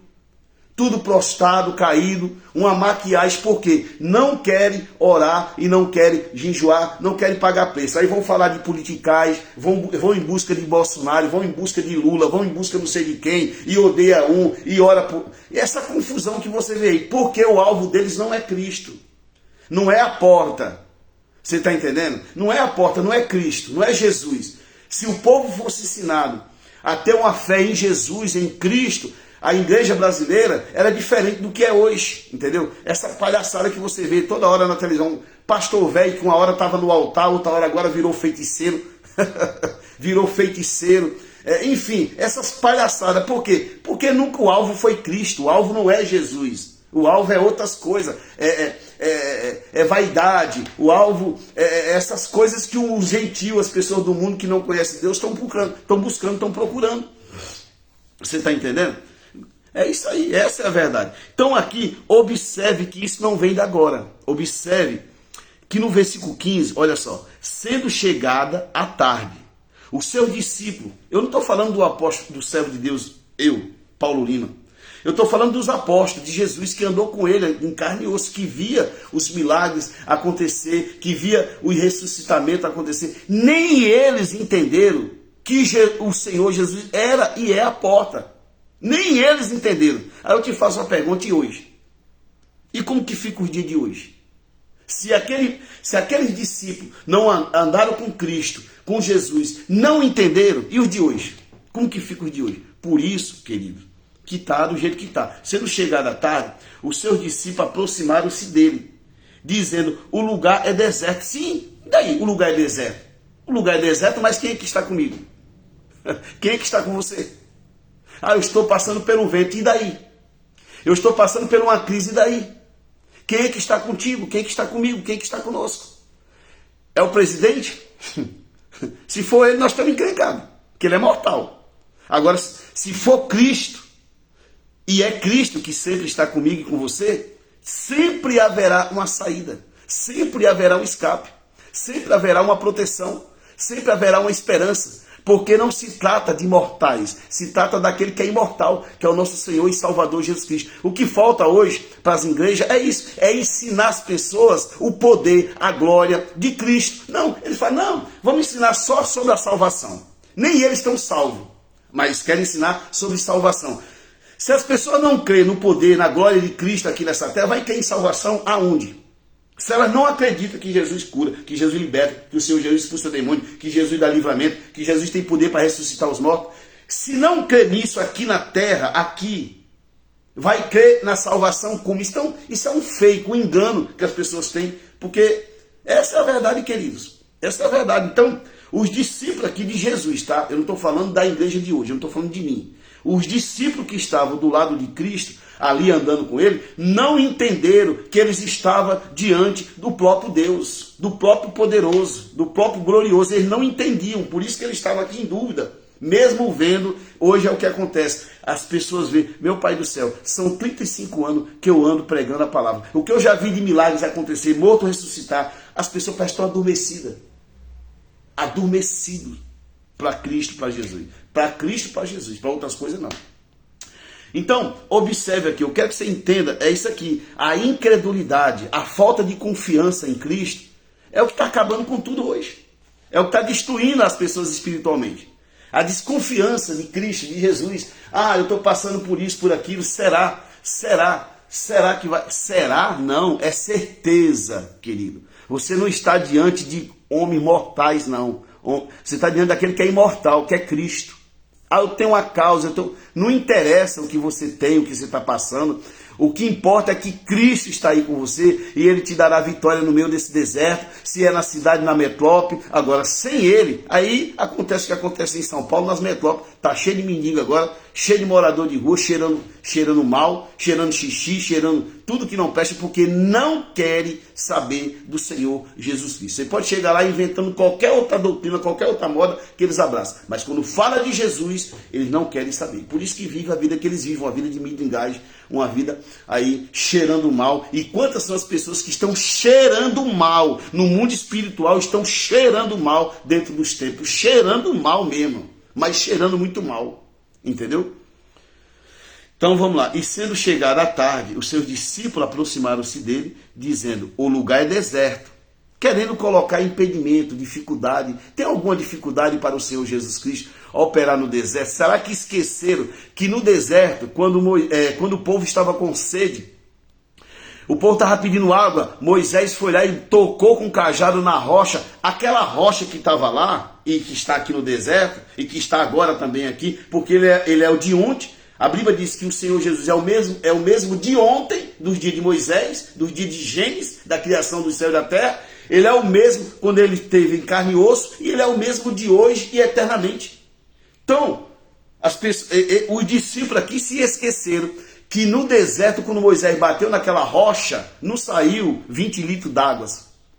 tudo prostrado, caído, uma maquiagem, porque não querem orar e não querem jejuar, não querem pagar preço. Aí vão falar de politicais, vão em busca de Bolsonaro, vão em busca de Lula, vão em busca não sei de quem, e odeia um, e ora por... E essa confusão que você vê aí, porque o alvo deles não é Cristo, não é a porta. Você está entendendo? Não é a porta, não é Cristo, não é Jesus. Se o povo fosse ensinado a ter uma fé em Jesus, em Cristo, a igreja brasileira era diferente do que é hoje, entendeu? Essa palhaçada que você vê toda hora na televisão, pastor velho que uma hora estava no altar, outra hora agora virou feiticeiro, virou feiticeiro, enfim, essas palhaçadas. Por quê? Porque nunca o alvo foi Cristo, o alvo não é Jesus, o alvo é outras coisas, é vaidade, o alvo é essas coisas que os gentios, as pessoas do mundo que não conhecem Deus estão buscando, estão procurando. Você está entendendo? É isso aí, essa é a verdade. Então aqui, observe que isso não vem de agora. Observe que no versículo 15, olha só, sendo chegada a tarde, o seu discípulo, eu não estou falando do apóstolo, do servo de Deus, Paulo Lima, eu estou falando dos apóstolos, de Jesus que andou com ele em carne e osso, que via os milagres acontecer, que via o ressuscitamento acontecer. Nem eles entenderam que o Senhor Jesus era e é a porta. Nem eles entenderam. Aí eu te faço uma pergunta, e hoje? E como que fica os dias de hoje? Se aqueles discípulos não andaram com Cristo, com Jesus, não entenderam, e os de hoje? Como que fica os de hoje? Por isso, querido, que está do jeito que está. Sendo chegada a tarde, os seus discípulos aproximaram-se dele, dizendo, o lugar é deserto. Sim, e daí? O lugar é deserto. O lugar é deserto, mas quem é que está comigo? Quem é que está com você? Eu estou passando pelo vento, e daí? Eu estou passando por uma crise, e daí? Quem é que está contigo? Quem é que está comigo? Quem é que está conosco? É o presidente? Se for ele, nós estamos encrencados, porque ele é mortal. Agora, se for Cristo, e é Cristo que sempre está comigo e com você, sempre haverá uma saída, sempre haverá um escape, sempre haverá uma proteção, sempre haverá uma esperança. Porque não se trata de mortais, se trata daquele que é imortal, que é o nosso Senhor e Salvador Jesus Cristo. O que falta hoje para as igrejas é isso, é ensinar as pessoas o poder, a glória de Cristo. Não, eles falam, não, vamos ensinar só sobre a salvação. Nem eles estão salvos, mas querem ensinar sobre salvação. Se as pessoas não crêem no poder, na glória de Cristo aqui nessa terra, vai ter salvação aonde? Se elas não acreditam que Jesus cura, que Jesus liberta, que o Senhor Jesus expulsa o demônio, que Jesus dá livramento, que Jesus tem poder para ressuscitar os mortos, se não crer nisso aqui na terra, aqui, vai crer na salvação como? Então, isso é um fake, um engano que as pessoas têm, porque essa é a verdade, queridos. Essa é a verdade. Então, os discípulos aqui de Jesus, tá? Eu não estou falando da igreja de hoje, eu não estou falando de mim. Os discípulos que estavam do lado de Cristo, ali andando com ele, não entenderam que eles estavam diante do próprio Deus, do próprio poderoso, do próprio glorioso. Eles não entendiam, por isso que eles estavam aqui em dúvida. Mesmo vendo, hoje é o que acontece. As pessoas veem, meu Pai do céu, são 35 anos que eu ando pregando a palavra. O que eu já vi de milagres acontecer, morto ressuscitar, as pessoas parecem adormecidas. Adormecidos para Cristo, para Jesus. Para Cristo, para Jesus. Para outras coisas, não. Então, observe aqui, eu quero que você entenda, é isso aqui. A incredulidade, a falta de confiança em Cristo, é o que está acabando com tudo hoje. É o que está destruindo as pessoas espiritualmente. A desconfiança de Cristo, de Jesus. Eu estou passando por isso, por aquilo. Será? Será que vai? Será? Não, é certeza, querido. Você não está diante de homens mortais, não. Você está diante daquele que é imortal, que é Cristo. Ah, eu tenho uma causa, não interessa o que você tem, o que você está passando. O que importa é que Cristo está aí com você e Ele te dará vitória no meio desse deserto, se é na cidade, na metrópole. Agora, sem Ele, aí acontece o que acontece em São Paulo, nas metrópoles. Está cheio de mendigo agora, cheio de morador de rua, cheirando mal, cheirando xixi, cheirando tudo que não presta, porque não querem saber do Senhor Jesus Cristo. Você pode chegar lá inventando qualquer outra doutrina, qualquer outra moda que eles abraçam. Mas quando fala de Jesus, eles não querem saber. Por isso que vivem a vida que eles vivem, uma vida de mendigagem, uma vida aí cheirando mal. E quantas são as pessoas que estão cheirando mal no mundo espiritual, estão cheirando mal dentro dos templos, cheirando mal mesmo, mas cheirando muito mal, entendeu? Então vamos lá. E sendo chegada a tarde, os seus discípulos aproximaram-se dele, dizendo: o lugar é deserto, querendo colocar impedimento, dificuldade. Tem alguma dificuldade para o Senhor Jesus Cristo operar no deserto? Será que esqueceram que no deserto, quando o povo estava com sede, o povo estava pedindo água, Moisés foi lá e tocou com o cajado na rocha, aquela rocha que estava lá, e que está aqui no deserto, e que está agora também aqui, porque ele é o de ontem. A Bíblia diz que o Senhor Jesus é o mesmo de ontem, dos dias de Moisés, dos dias de Gênesis, da criação do céu e da terra. Ele é o mesmo quando ele esteve em carne e osso, e ele é o mesmo de hoje e eternamente. Então, os discípulos aqui se esqueceram que no deserto, quando Moisés bateu naquela rocha, não saiu 20 litros d'água,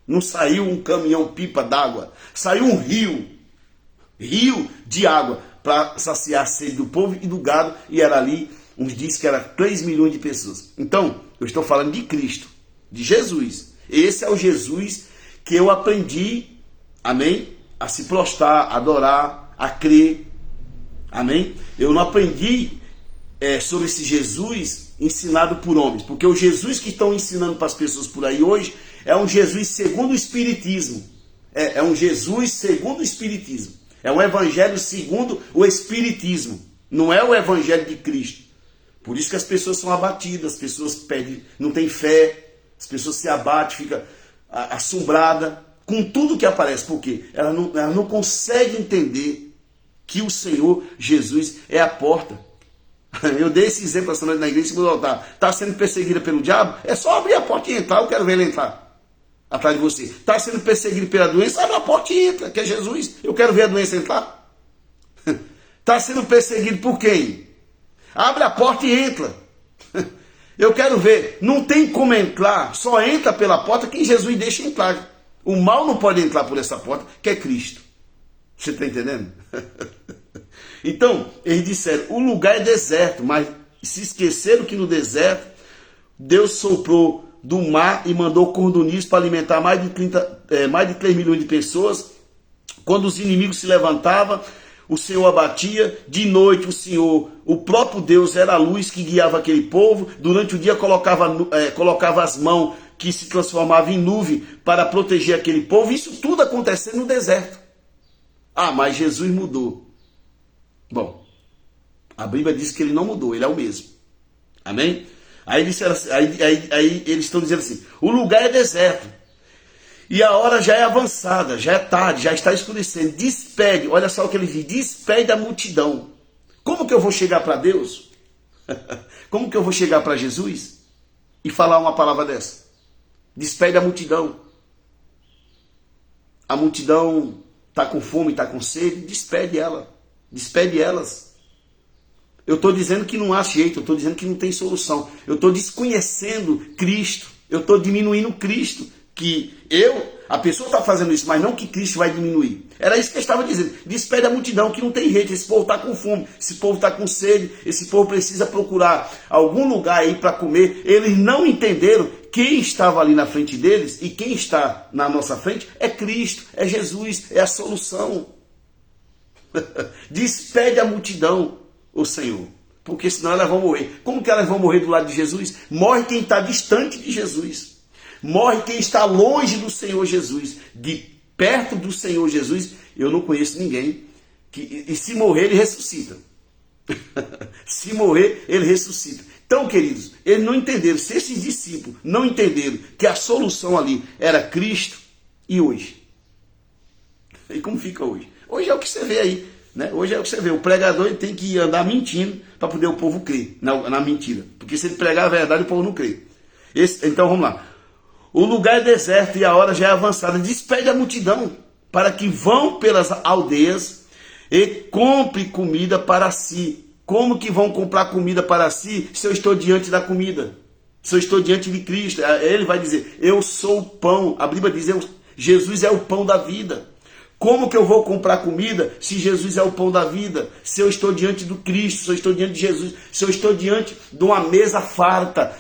não saiu um caminhão-pipa d'água, saiu um rio de água para saciar a sede do povo e do gado, e era ali, uns diz que era 3 milhões de pessoas. Então, eu estou falando de Cristo, de Jesus. Esse é o Jesus que eu aprendi, amém, a se prostrar, a adorar, a crer, amém. Eu não aprendi sobre esse Jesus ensinado por homens, porque o Jesus que estão ensinando para as pessoas por aí hoje é um Jesus segundo o Espiritismo. É um Jesus segundo o Espiritismo. É um evangelho segundo o Espiritismo. Não é o evangelho de Cristo. Por isso que as pessoas são abatidas, as pessoas perdem, não têm fé, as pessoas se abatem, ficam assombradas com tudo que aparece. Por quê? Elas não conseguem entender que o Senhor Jesus é a porta. Eu dei esse exemplo essa noite na igreja, segundo altar. Está sendo perseguida pelo diabo? É só abrir a porta e entrar, eu quero ver ele entrar atrás de você. Está sendo perseguido pela doença? Abre a porta e entra, que é Jesus. Eu quero ver a doença entrar. Está sendo perseguido por quem? Abre a porta e entra. Eu quero ver. Não tem como entrar, só entra pela porta quem Jesus deixa entrar. O mal não pode entrar por essa porta, que é Cristo. Você está entendendo? Então, eles disseram, o lugar é deserto, mas se esqueceram que no deserto, Deus soprou do mar e mandou cordoniz para alimentar mais de 3 milhões de pessoas. Quando os inimigos se levantavam, o Senhor abatia. De noite o próprio Deus era a luz que guiava aquele povo. Durante o dia colocava as mãos que se transformavam em nuvem para proteger aquele povo. Isso tudo acontecendo no deserto. Ah, mas Jesus mudou. Bom, a Bíblia diz que ele não mudou, ele é o mesmo. Amém? Aí eles estão dizendo assim, o lugar é deserto. E a hora já é avançada, já é tarde, já está escurecendo. Despede, olha só o que ele diz, despede a multidão. Como que eu vou chegar para Deus? Como que eu vou chegar para Jesus e falar uma palavra dessa? Despede a multidão. A multidão está com fome, está com sede, despede ela. Despede elas. Eu estou dizendo que não há jeito, eu estou dizendo que não tem solução. Eu estou desconhecendo Cristo, eu estou diminuindo Cristo. A pessoa está fazendo isso, mas não que Cristo vai diminuir. Era isso que eu estava dizendo. Despede a multidão, que não tem jeito. Esse povo está com fome, esse povo está com sede, esse povo precisa procurar algum lugar aí para comer. Eles não entenderam quem estava ali na frente deles e quem está na nossa frente é Cristo, é Jesus, é a solução. Despede a multidão, o Senhor, porque senão elas vão morrer. Como que elas vão morrer do lado de Jesus? Morre quem está distante de Jesus. Morre quem está longe do Senhor Jesus. De perto do Senhor Jesus, eu não conheço ninguém. E se morrer, ele ressuscita. Se morrer, ele ressuscita. Então, queridos, eles não entenderam. Se esses discípulos não entenderam que a solução ali era Cristo, e hoje? E como fica hoje? Hoje é o que você vê aí, né? Hoje é o que você vê. O pregador ele tem que andar mentindo para poder o povo crer na mentira. Porque se ele pregar a verdade, o povo não crê. Então vamos lá. O lugar é deserto e a hora já é avançada. Despede a multidão para que vão pelas aldeias e compre comida para si. Como que vão comprar comida para si se eu estou diante da comida? Se eu estou diante de Cristo? Ele vai dizer, eu sou o pão. A Bíblia diz, Jesus é o pão da vida. Como que eu vou comprar comida se Jesus é o pão da vida? Se eu estou diante do Cristo, se eu estou diante de Jesus, se eu estou diante de uma mesa farta,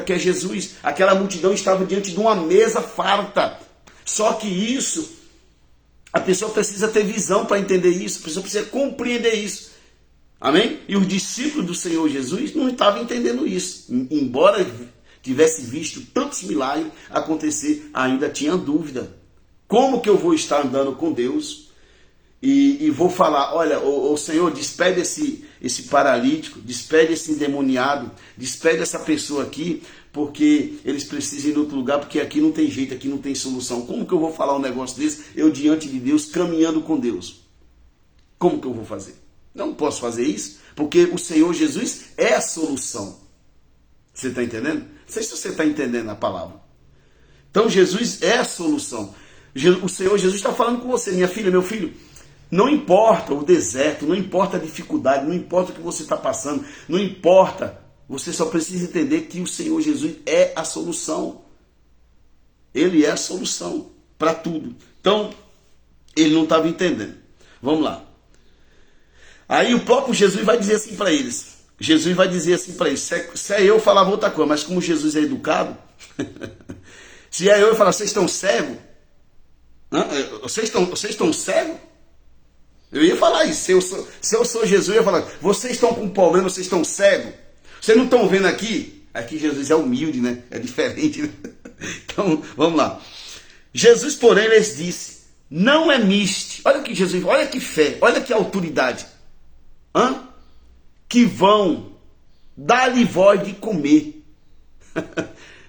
que é Jesus. Aquela multidão estava diante de uma mesa farta. Só que isso, a pessoa precisa ter visão para entender isso, a pessoa precisa compreender isso. Amém? E os discípulos do Senhor Jesus não estavam entendendo isso. Embora tivesse visto tantos milagres acontecer, ainda tinha dúvida. Como que eu vou estar andando com Deus e vou falar, olha, o Senhor, despede esse paralítico, despede esse endemoniado, despede essa pessoa aqui, porque eles precisam ir em outro lugar, porque aqui não tem jeito, aqui não tem solução. Como que eu vou falar um negócio desse, eu diante de Deus, caminhando com Deus? Como que eu vou fazer? Não posso fazer isso, porque o Senhor Jesus é a solução. Você está entendendo? Não sei se você está entendendo a palavra. Então Jesus é a solução. O Senhor Jesus está falando com você, minha filha, meu filho. Não importa o deserto, não importa a dificuldade, não importa o que você está passando, não importa. Você só precisa entender que o Senhor Jesus é a solução. Ele é a solução para tudo. Então, ele não estava entendendo. Vamos lá. Aí o próprio Jesus vai dizer assim para eles. Jesus vai dizer assim para eles. Se é eu, falava outra coisa, mas como Jesus é educado, se é eu falar, vocês estão cegos? Vocês estão cegos? Eu ia falar isso. Se eu sou Jesus, eu ia falar, vocês estão com problema, vocês estão cegos? Vocês não estão vendo aqui? Aqui Jesus é humilde, né? É diferente, né? Então, vamos lá. Jesus, porém, lhes disse, não é miste. Olha que Jesus, olha que fé, olha que autoridade. Que vão dar-lhe voz de comer.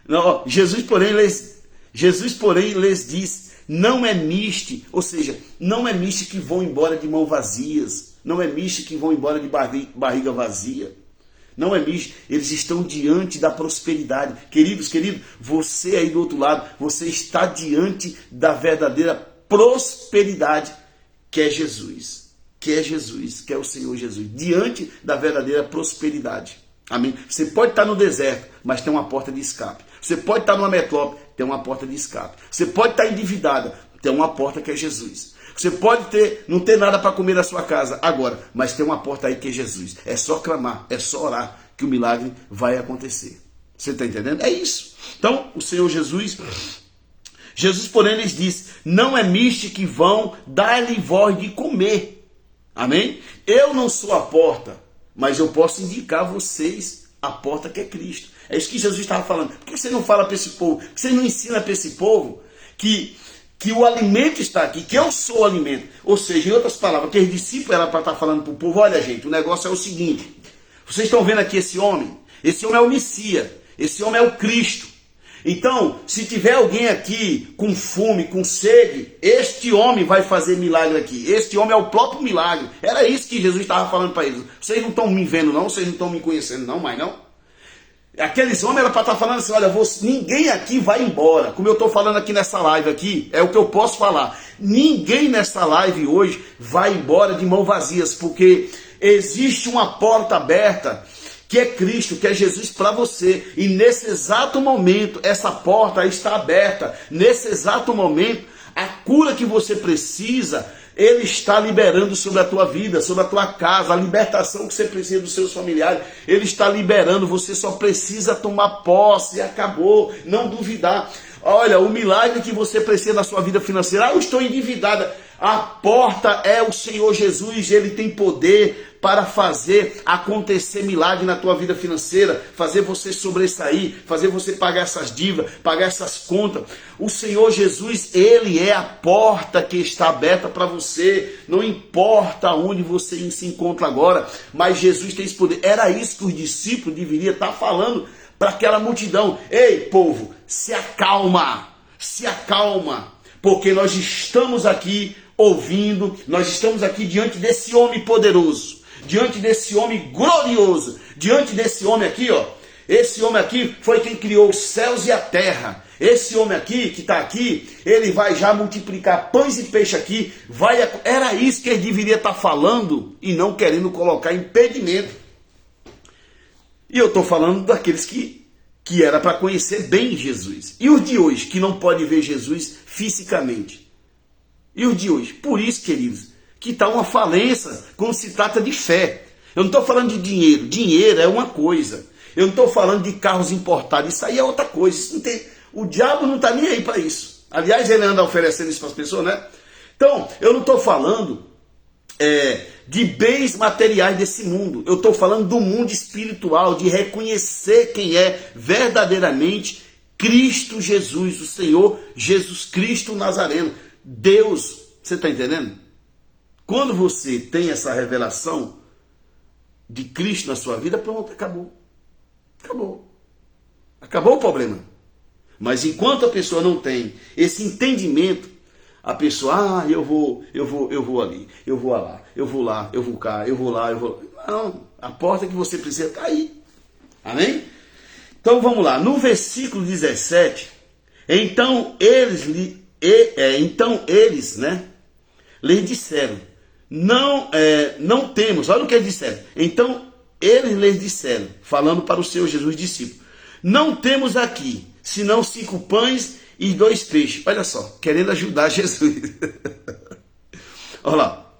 Não, Jesus, porém, lhes disse, não é miste, ou seja, não é miste que vão embora de mãos vazias, não é miste que vão embora de barriga vazia, não é miste, eles estão diante da prosperidade. Queridos, você aí do outro lado, você está diante da verdadeira prosperidade, que é Jesus, que é o Senhor Jesus, diante da verdadeira prosperidade. Amém? Você pode estar no deserto, mas tem uma porta de escape. Você pode estar numa metrópole, tem uma porta de escape. Você pode estar endividada, tem uma porta que é Jesus. Você pode não ter nada para comer na sua casa agora, mas tem uma porta aí que é Jesus. É só clamar, é só orar, que o milagre vai acontecer. Você está entendendo? É isso. Então, o Senhor Jesus, porém, lhes disse, não é miste que vão dar-lhe voz de comer. Amém? Eu não sou a porta, mas eu posso indicar a vocês a porta que é Cristo. É isso que Jesus estava falando. Por que você não fala para esse povo? Por que você não ensina para esse povo que o alimento está aqui, que eu sou o alimento? Ou seja, em outras palavras, aquele discípulo era para estar falando para o povo, olha gente, o negócio é o seguinte, vocês estão vendo aqui esse homem é o Messias, esse homem é o Cristo. Então, se tiver alguém aqui com fome, com sede, este homem vai fazer milagre aqui. Este homem é o próprio milagre. Era isso que Jesus estava falando para eles. Vocês não estão me vendo não, vocês não estão me conhecendo não, mas não. Aqueles homens eram para estar falando assim, olha, ninguém aqui vai embora. Como eu estou falando aqui nessa live aqui, é o que eu posso falar. Ninguém nessa live hoje vai embora de mãos vazias, porque existe uma porta aberta, que é Cristo, que é Jesus para você. E nesse exato momento, essa porta está aberta. Nesse exato momento, a cura que você precisa, Ele está liberando sobre a tua vida, sobre a tua casa, a libertação que você precisa dos seus familiares. Ele está liberando, você só precisa tomar posse e acabou, não duvidar. Olha, o milagre que você precisa na sua vida financeira, eu estou endividada. A porta é o Senhor Jesus, Ele tem poder para fazer acontecer milagre na tua vida financeira, fazer você sobressair, fazer você pagar essas dívidas, pagar essas contas. O Senhor Jesus, Ele é a porta que está aberta para você, não importa onde você se encontra agora, mas Jesus tem esse poder. Era isso que os discípulos deveriam estar falando para aquela multidão. Ei, povo, se acalma, porque nós estamos aqui ouvindo, nós estamos aqui diante desse homem poderoso, diante desse homem glorioso, diante desse homem aqui, ó. Esse homem aqui foi quem criou os céus e a terra. Esse homem aqui, que está aqui, ele vai já multiplicar pães e peixe aqui. Era isso que ele deveria estar falando e não querendo colocar impedimento. E eu estou falando daqueles que era para conhecer bem Jesus. E os de hoje, que não podem ver Jesus fisicamente. E os de hoje? Por isso, queridos, que está uma falência quando se trata de fé. Eu não estou falando de dinheiro. Dinheiro é uma coisa. Eu não estou falando de carros importados. Isso aí é outra coisa. Isso não tem... O diabo não está nem aí para isso. Aliás, ele anda oferecendo isso para as pessoas, né? Então, eu não estou falando de bens materiais desse mundo. Eu estou falando do mundo espiritual, de reconhecer quem é verdadeiramente Cristo Jesus, o Senhor Jesus Cristo Nazareno. Deus, você está entendendo? Quando você tem essa revelação de Cristo na sua vida, pronto, acabou. Acabou o problema. Mas enquanto a pessoa não tem esse entendimento, a pessoa, eu vou ali, eu vou lá, eu vou lá, eu vou cá, eu vou lá, eu vou lá. Não, a porta que você precisa está aí. Amém? Então vamos lá, no versículo 17, então eles lhes disseram, não temos, olha o que eles disseram. Então eles lhes disseram, falando para o Senhor Jesus, discípulo, não temos aqui, senão 5 pães e 2 peixes. Olha só, querendo ajudar Jesus. Olha lá.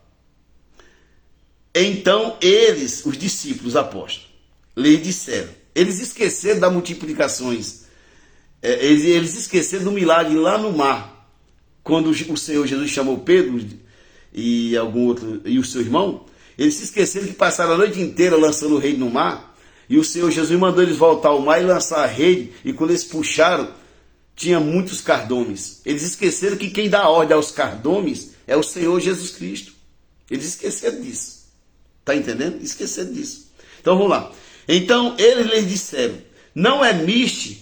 Então eles, os discípulos, apóstolos, lhes disseram, eles esqueceram das multiplicações, eles esqueceram do milagre lá no mar, quando o Senhor Jesus chamou Pedro e algum outro, e o seu irmão, eles se esqueceram que passaram a noite inteira lançando o rede no mar, e o Senhor Jesus mandou eles voltar ao mar e lançar a rede, e quando eles puxaram, tinha muitos cardumes. Eles esqueceram que quem dá ordem aos cardumes é o Senhor Jesus Cristo. Eles esqueceram disso. Está entendendo? Esqueceram disso. Então vamos lá. Então eles lhes disseram, não é misto.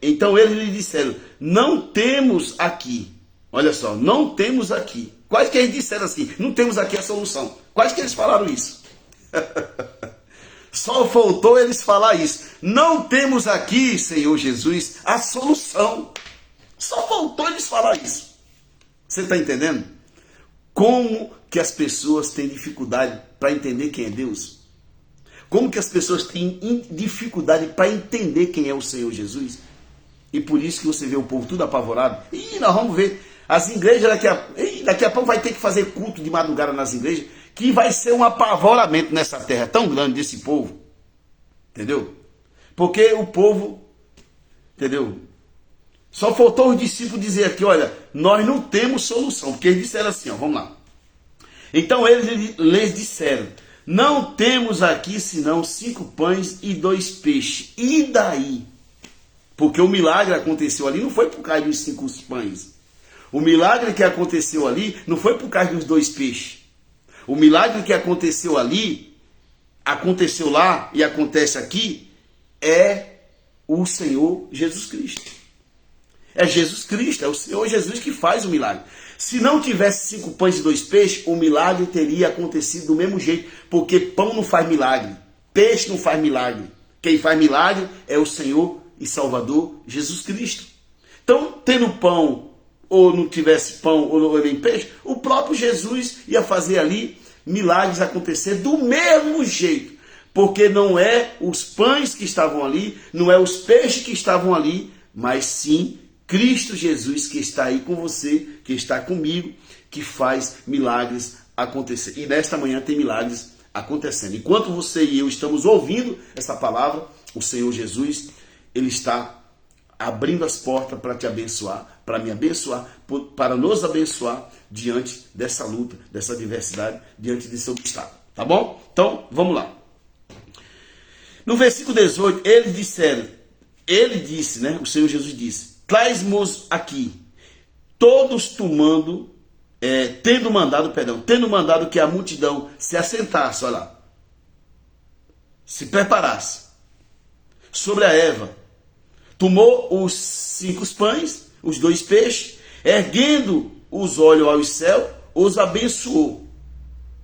Então eles lhes disseram, não temos aqui. Olha só, não temos aqui. Quase que eles disseram assim, não temos aqui a solução. Quase que eles falaram isso. Só faltou eles falar isso. Não temos aqui, Senhor Jesus, a solução. Só faltou eles falar isso. Você está entendendo? Como que as pessoas têm dificuldade para entender quem é Deus? Como que as pessoas têm dificuldade para entender quem é o Senhor Jesus? E por isso que você vê o povo tudo apavorado. E nós vamos ver. As igrejas daqui a pouco vai ter que fazer culto de madrugada nas igrejas, que vai ser um apavoramento nessa terra tão grande desse povo. Entendeu? Porque o povo, entendeu? Só faltou os discípulos dizer aqui, olha, nós não temos solução. Porque eles disseram assim, ó, vamos lá. Então eles lhes disseram, não temos aqui senão 5 pães e 2 peixes. E daí? Porque o milagre aconteceu ali, não foi por causa dos 5 pães. O milagre que aconteceu ali não foi por causa dos 2 peixes. O milagre que aconteceu ali, aconteceu lá e acontece aqui, é o Senhor Jesus Cristo. É Jesus Cristo, é o Senhor Jesus que faz o milagre. Se não tivesse 5 pães e 2 peixes, o milagre teria acontecido do mesmo jeito, porque pão não faz milagre, peixe não faz milagre. Quem faz milagre é o Senhor e Salvador Jesus Cristo. Então, tendo pão, ou não tivesse pão, ou nem peixe, o próprio Jesus ia fazer ali milagres acontecer do mesmo jeito. Porque não é os pães que estavam ali, não é os peixes que estavam ali, mas sim Cristo Jesus que está aí com você, que está comigo, que faz milagres acontecer. E nesta manhã tem milagres acontecendo. Enquanto você e eu estamos ouvindo essa palavra, o Senhor Jesus, Ele está abrindo as portas para te abençoar, para me abençoar, para nos abençoar diante dessa luta, dessa adversidade, diante desse obstáculo. Tá bom? Então, vamos lá. No versículo 18, ele disse, né? O Senhor Jesus disse, traz-mos aqui, todos tendo mandado que a multidão se assentasse, olha lá, se preparasse sobre a erva, tomou os 5 pães, os 2 peixes, erguendo os olhos ao céu, os abençoou.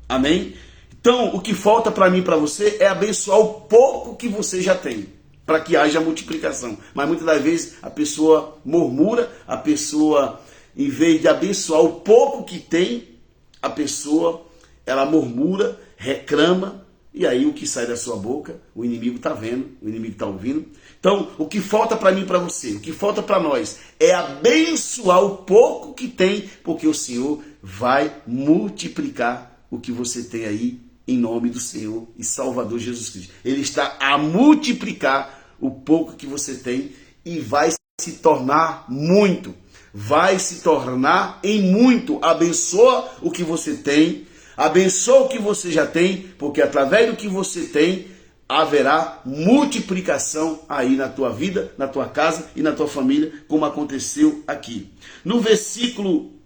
Amém? Então, o que falta para mim e para você é abençoar o pouco que você já tem, para que haja multiplicação. Mas muitas das vezes a pessoa murmura, a pessoa, em vez de abençoar o pouco que tem, a pessoa, ela murmura, reclama, e aí o que sai da sua boca, o inimigo está vendo, o inimigo está ouvindo. Então, o que falta para mim e para você, o que falta para nós, é abençoar o pouco que tem, porque o Senhor vai multiplicar o que você tem aí, em nome do Senhor e Salvador Jesus Cristo. Ele está a multiplicar o pouco que você tem e vai se tornar muito. Vai se tornar em muito. Abençoa o que você tem, abençoa o que você já tem, porque através do que você tem, haverá multiplicação aí na tua vida, na tua casa e na tua família, como aconteceu aqui. No versículo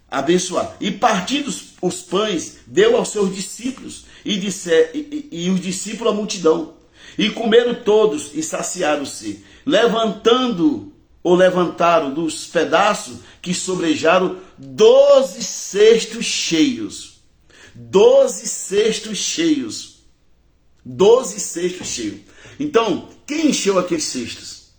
abençoar. E partindo os pães, deu aos seus discípulos, e os discípulos à multidão. E comeram todos e saciaram-se, levantaram dos pedaços que sobrejaram 12 cestos cheios. 12 cestos cheios. 12 cestos cheios. Então, quem encheu aqueles cestos?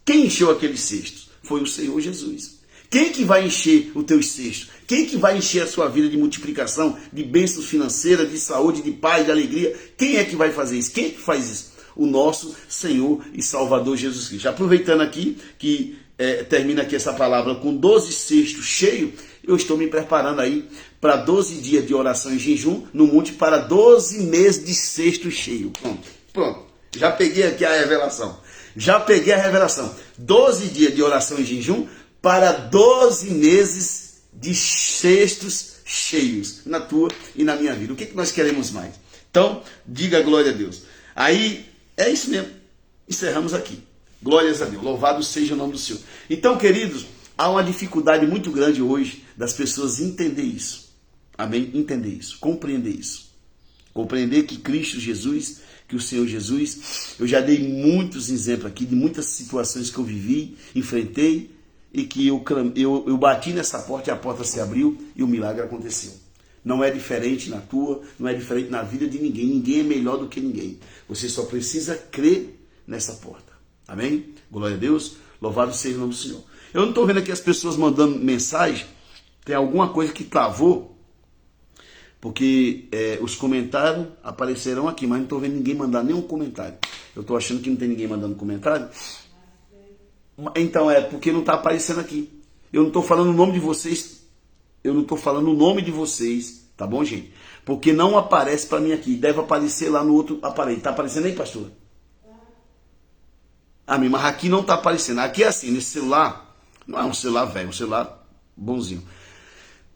Quem encheu aqueles cestos? Foi o Senhor Jesus. Quem que vai encher os teus cestos? Quem que vai encher a sua vida de multiplicação, de bênçãos financeiras, de saúde, de paz, de alegria? Quem é que vai fazer isso? Quem é que faz isso? O nosso Senhor e Salvador Jesus Cristo. Aproveitando aqui que termina aqui essa palavra com 12 cestos cheios, eu estou me preparando aí para 12 dias de oração e jejum no monte para 12 meses de cesto cheio. Pronto. Já peguei aqui a revelação. 12 dias de oração e jejum para 12 meses de cestos cheios na tua e na minha vida. O que nós queremos mais? Então, diga glória a Deus. Aí, é isso mesmo. Encerramos aqui. Glórias a Deus. Louvado seja o nome do Senhor. Então, queridos, há uma dificuldade muito grande hoje das pessoas entender isso. Amém? Entender isso. Compreender isso. Compreender que Cristo Jesus, que o Senhor Jesus, eu já dei muitos exemplos aqui de muitas situações que eu vivi, enfrentei, e que eu bati nessa porta e a porta se abriu e o milagre aconteceu. Não é diferente na tua, não é diferente na vida de ninguém. Ninguém é melhor do que ninguém. Você só precisa crer nessa porta. Amém? Glória a Deus. Louvado seja o nome do Senhor. Eu não estou vendo aqui as pessoas mandando mensagem. Tem alguma coisa que travou. Porque os comentários aparecerão aqui, mas não estou vendo ninguém mandar nenhum comentário. Eu estou achando que não tem ninguém mandando comentário. Então é porque não está aparecendo aqui. Eu não estou falando o nome de vocês. Tá bom, gente? Porque não aparece para mim aqui. Deve aparecer lá no outro aparelho. Está aparecendo aí, pastor? Amém, mas aqui não está aparecendo. Aqui é assim, nesse celular. Não é um celular velho, é um celular bonzinho.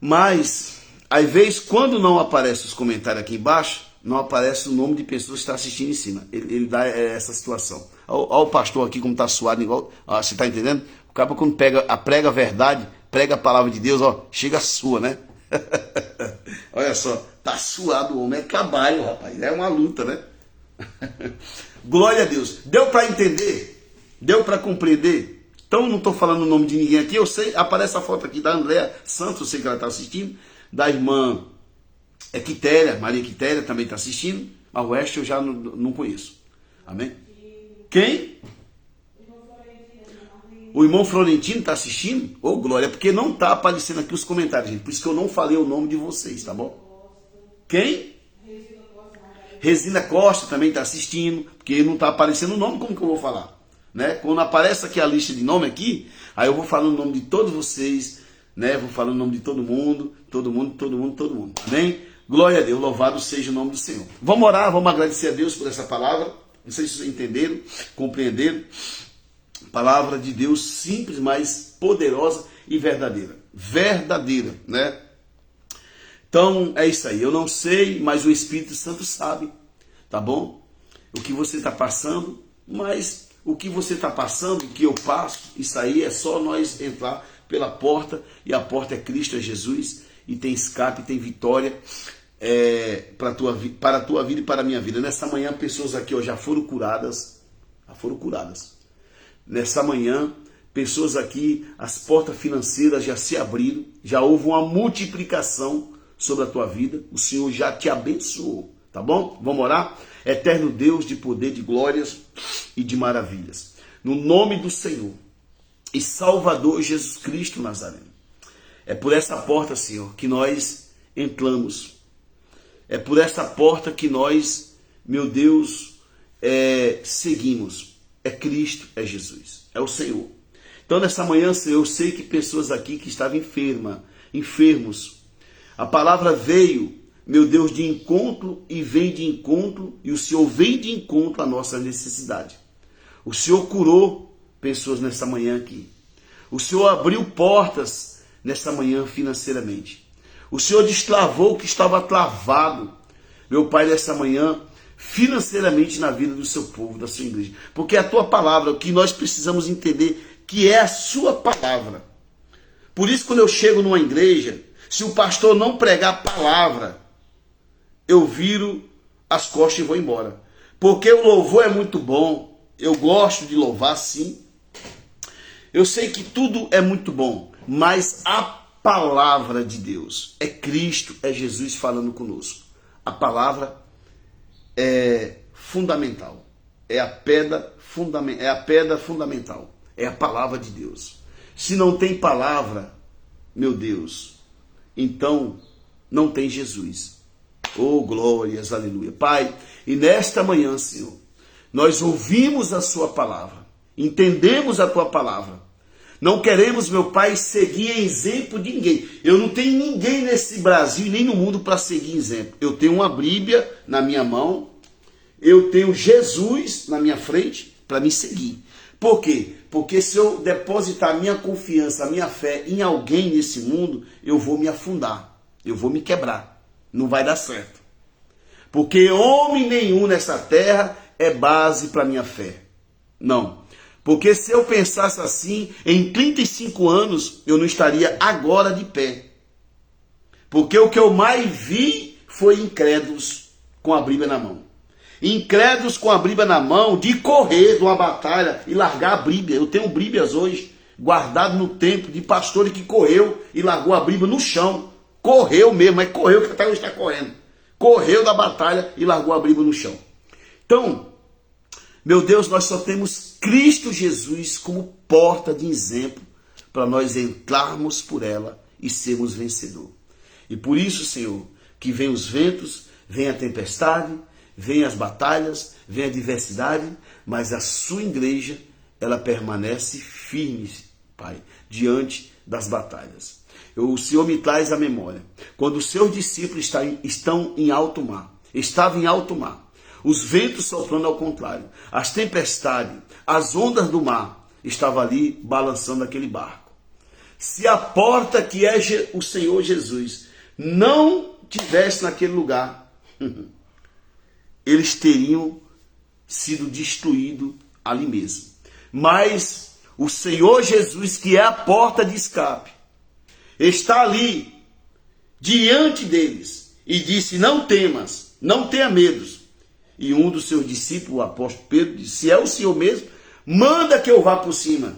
Mas, às vezes, quando não aparece os comentários aqui embaixo, não aparece o nome de pessoas que estão assistindo em cima. Ele dá essa situação. Olha o pastor aqui como está suado igual. Ó, você está entendendo? O cara quando prega a verdade, prega a palavra de Deus, ó, chega a sua, né? Olha só, tá suado o homem, é trabalho, rapaz. É uma luta, né? Glória a Deus. Deu para entender? Deu para compreender? Então não estou falando o nome de ninguém aqui. Eu sei, aparece a foto aqui da Andréa Santos, eu sei que ela está assistindo. Da irmã Quitéria, Maria Quitéria também está assistindo. Mas o resto eu já não conheço. Amém? Quem? O irmão Florentino está assistindo? Ô, glória, porque não está aparecendo aqui os comentários, gente. Por isso que eu não falei o nome de vocês, tá bom? Quem? Resina Costa também está assistindo, porque não está aparecendo o nome, como que eu vou falar? Né? Quando aparece aqui a lista de nome aqui, aí eu vou falando o nome de todos vocês, né? Vou falando o nome de todo mundo. Amém? Glória a Deus, louvado seja o nome do Senhor. Vamos orar, vamos agradecer a Deus por essa palavra. Não sei se vocês entenderam, compreenderam. Palavra de Deus simples, mas poderosa e verdadeira. verdadeira, né? Então é isso aí. Eu não sei, mas o Espírito Santo sabe, tá bom? O que você está passando, mas o que você está passando, o que eu passo, isso aí é só nós entrar pela porta, e a porta é Cristo, é Jesus, e tem escape, tem vitória para a tua vida e para a minha vida. Nessa manhã, pessoas aqui ó, já foram curadas. Nessa manhã, pessoas aqui, as portas financeiras já se abriram, já houve uma multiplicação sobre a tua vida, o Senhor já te abençoou, tá bom? Vamos orar? Eterno Deus de poder, de glórias e de maravilhas, no nome do Senhor e Salvador Jesus Cristo Nazareno, é por essa porta, Senhor, que nós entramos, é por essa porta que nós, meu Deus, seguimos, é Cristo, é Jesus, é o Senhor. Então nessa manhã, Senhor, eu sei que pessoas aqui que estavam enfermos, a palavra veio, meu Deus, de encontro e vem de encontro, e o Senhor vem de encontro à nossa necessidade. O Senhor curou pessoas nessa manhã aqui. O Senhor abriu portas nessa manhã financeiramente. O Senhor destravou o que estava travado, meu Pai, nessa manhã, financeiramente na vida do seu povo, da sua igreja. Porque é a tua palavra, o que nós precisamos entender, que é a sua palavra. Por isso, quando eu chego numa igreja, se o pastor não pregar a palavra, eu viro as costas e vou embora. Porque o louvor é muito bom, eu gosto de louvar sim. Eu sei que tudo é muito bom, mas a palavra de Deus é Cristo, é Jesus falando conosco. A palavra é fundamental, é a pedra fundamental, é a palavra de Deus. Se não tem palavra, meu Deus, então não tem Jesus. Oh, glórias, aleluia. Pai, e nesta manhã, Senhor, nós ouvimos a sua palavra, entendemos a tua palavra. Não queremos, meu Pai, seguir exemplo de ninguém. Eu não tenho ninguém nesse Brasil nem no mundo para seguir exemplo. Eu tenho uma Bíblia na minha mão, eu tenho Jesus na minha frente para me seguir. Por quê? Porque se eu depositar a minha confiança, a minha fé em alguém nesse mundo, eu vou me afundar, eu vou me quebrar, não vai dar certo. Porque homem nenhum nessa terra é base para a minha fé. Não. Porque se eu pensasse assim, em 35 anos, eu não estaria agora de pé. Porque o que eu mais vi foi incrédulos com a Bíblia na mão. Incrédulos com a Bíblia na mão, de correr de uma batalha e largar a Bíblia. Eu tenho Bíblias hoje, guardado no templo, de pastor que correu e largou a Bíblia no chão. Correu mesmo, mas correu que até hoje está correndo. Correu da batalha e largou a Bíblia no chão. Então, meu Deus, nós só temos Cristo Jesus como porta de exemplo para nós entrarmos por ela e sermos vencedor. E por isso, Senhor, que vem os ventos, vem a tempestade, vem as batalhas, vem a adversidade, mas a sua igreja, ela permanece firme, Pai, diante das batalhas. O Senhor me traz à memória, quando os seus discípulos estavam em alto mar, os ventos soprando ao contrário, as tempestades, as ondas do mar estavam ali balançando aquele barco. Se a porta que é o Senhor Jesus não tivesse naquele lugar, eles teriam sido destruídos ali mesmo. Mas o Senhor Jesus, que é a porta de escape, está ali diante deles e disse: não temas, não tenha medo. E um dos seus discípulos, o apóstolo Pedro, disse: se é o Senhor mesmo, manda que eu vá por cima.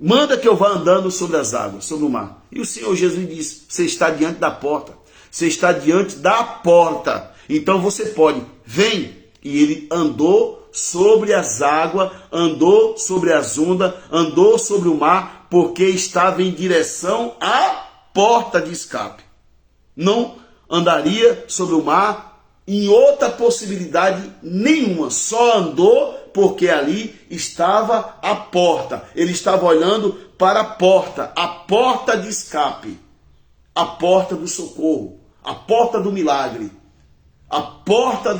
Manda que eu vá andando sobre as águas, sobre o mar. E o Senhor Jesus disse: você está diante da porta. Você está diante da porta. Então você pode, vem. E ele andou sobre as águas, andou sobre as ondas, andou sobre o mar, porque estava em direção à porta de escape. Não andaria sobre o mar em outra possibilidade nenhuma, só andou porque ali estava a porta. Ele estava olhando para a porta de escape, a porta do socorro, a porta do milagre, a porta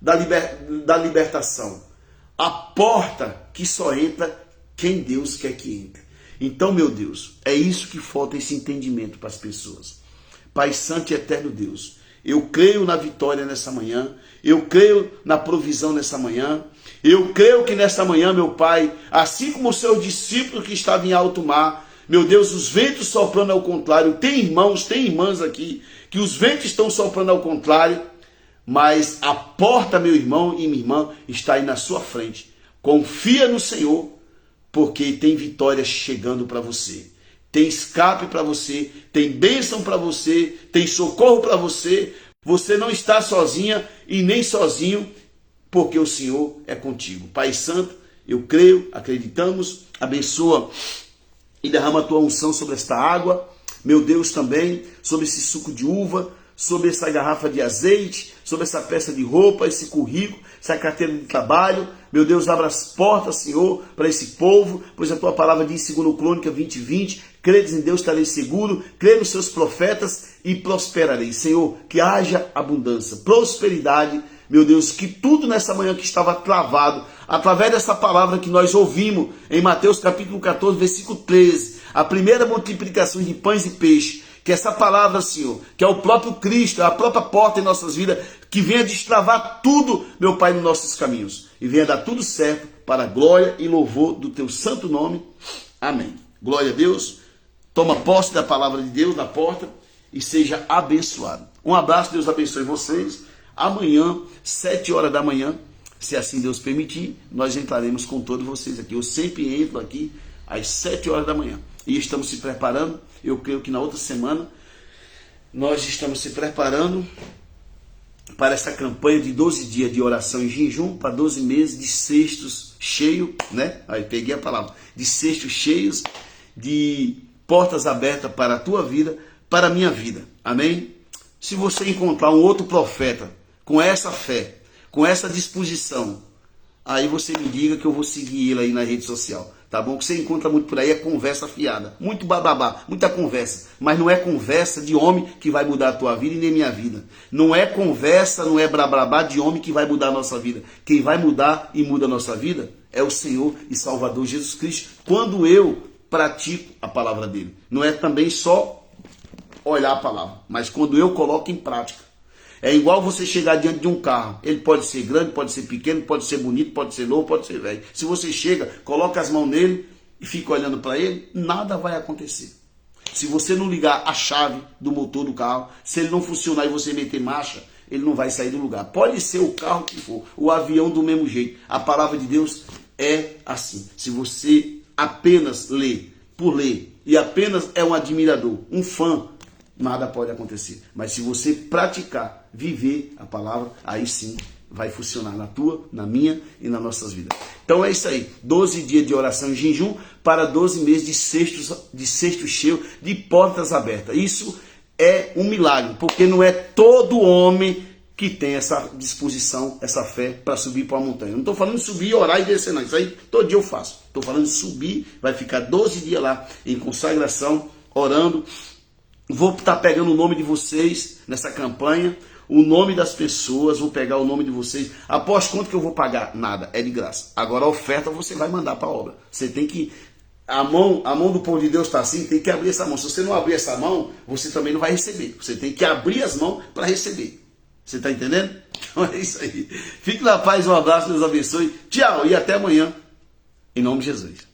da libertação, a porta que só entra quem Deus quer que entre. Então, meu Deus, é isso que falta, esse entendimento para as pessoas. Pai Santo e Eterno Deus, eu creio na vitória nessa manhã, eu creio na provisão nessa manhã, eu creio que nessa manhã, meu Pai, assim como o seu discípulo que estava em alto mar, meu Deus, os ventos soprando ao contrário, tem irmãos, tem irmãs aqui, que os ventos estão soprando ao contrário, mas a porta, meu irmão e minha irmã, está aí na sua frente. Confia no Senhor, porque tem vitória chegando para você. Tem escape para você, tem bênção para você, tem socorro para você. Você não está sozinha e nem sozinho, porque o Senhor é contigo. Pai Santo, eu creio, acreditamos, abençoa e derrama a tua unção sobre esta água, meu Deus, também sobre esse suco de uva, sobre essa garrafa de azeite, sobre essa peça de roupa, esse currículo, essa carteira de trabalho. Meu Deus, abra as portas, Senhor, para esse povo, pois a tua palavra diz, segundo Crônica 20:20, credes em Deus, estareis seguro, crê nos seus profetas e prosperarei. Senhor, que haja abundância, prosperidade, meu Deus, que tudo nessa manhã que estava travado, através dessa palavra que nós ouvimos em Mateus capítulo 14, versículo 13, a primeira multiplicação de pães e peixes, que essa palavra, Senhor, que é o próprio Cristo, a própria porta em nossas vidas, que venha destravar tudo, meu Pai, nos nossos caminhos. E venha dar tudo certo para a glória e louvor do teu santo nome. Amém. Glória a Deus. Toma posse da palavra de Deus na porta e seja abençoado. Um abraço, Deus abençoe vocês. Amanhã, 7 horas da manhã, se assim Deus permitir, nós entraremos com todos vocês aqui. Eu sempre entro aqui às 7 horas da manhã. E estamos se preparando. Eu creio que na outra semana nós estamos se preparando para essa campanha de 12 dias de oração e jejum, para 12 meses de cestos cheios, né? Aí peguei a palavra, de cestos cheios, de portas abertas para a tua vida, para a minha vida. Amém? Se você encontrar um outro profeta com essa fé, com essa disposição, aí você me diga que eu vou seguir ele aí na rede social. Tá bom? O que você encontra muito por aí é conversa fiada. Muito bababá, muita conversa. Mas não é conversa de homem que vai mudar a tua vida e nem minha vida. Não é conversa, não é brablabá de homem que vai mudar a nossa vida. Quem vai mudar e muda a nossa vida é o Senhor e Salvador Jesus Cristo. Quando eu pratico a palavra dele. Não é também só olhar a palavra, mas quando eu coloco em prática. É igual você chegar diante de um carro. Ele pode ser grande, pode ser pequeno, pode ser bonito, pode ser novo, pode ser velho. Se você chega, coloca as mãos nele e fica olhando para ele, nada vai acontecer. Se você não ligar a chave do motor do carro, se ele não funcionar e você meter marcha, ele não vai sair do lugar. Pode ser o carro que for, o avião do mesmo jeito. A palavra de Deus é assim. Se você apenas lê por ler e apenas é um admirador, um fã, nada pode acontecer. Mas se você praticar, viver a palavra, aí sim vai funcionar na tua, na minha e nas nossas vidas. Então é isso aí. 12 dias de oração e jejum para 12 meses de cesto cheio, de portas abertas. Isso é um milagre, porque não é todo homem que tem essa disposição, essa fé para subir para uma montanha. Eu não estou falando de subir, orar e descer, não. Isso aí todo dia eu faço. Estou falando de subir, vai ficar 12 dias lá em consagração, orando. Vou estar pegando o nome de vocês nessa campanha, o nome das pessoas, vou pegar o nome de vocês. Após quanto que eu vou pagar? Nada, é de graça. Agora a oferta você vai mandar para a obra. Você tem que... A mão do povo de Deus está assim, tem que abrir essa mão. Se você não abrir essa mão, você também não vai receber. Você tem que abrir as mãos para receber. Você está entendendo? Então é isso aí. Fique na paz, um abraço, Deus abençoe. Tchau e até amanhã. Em nome de Jesus.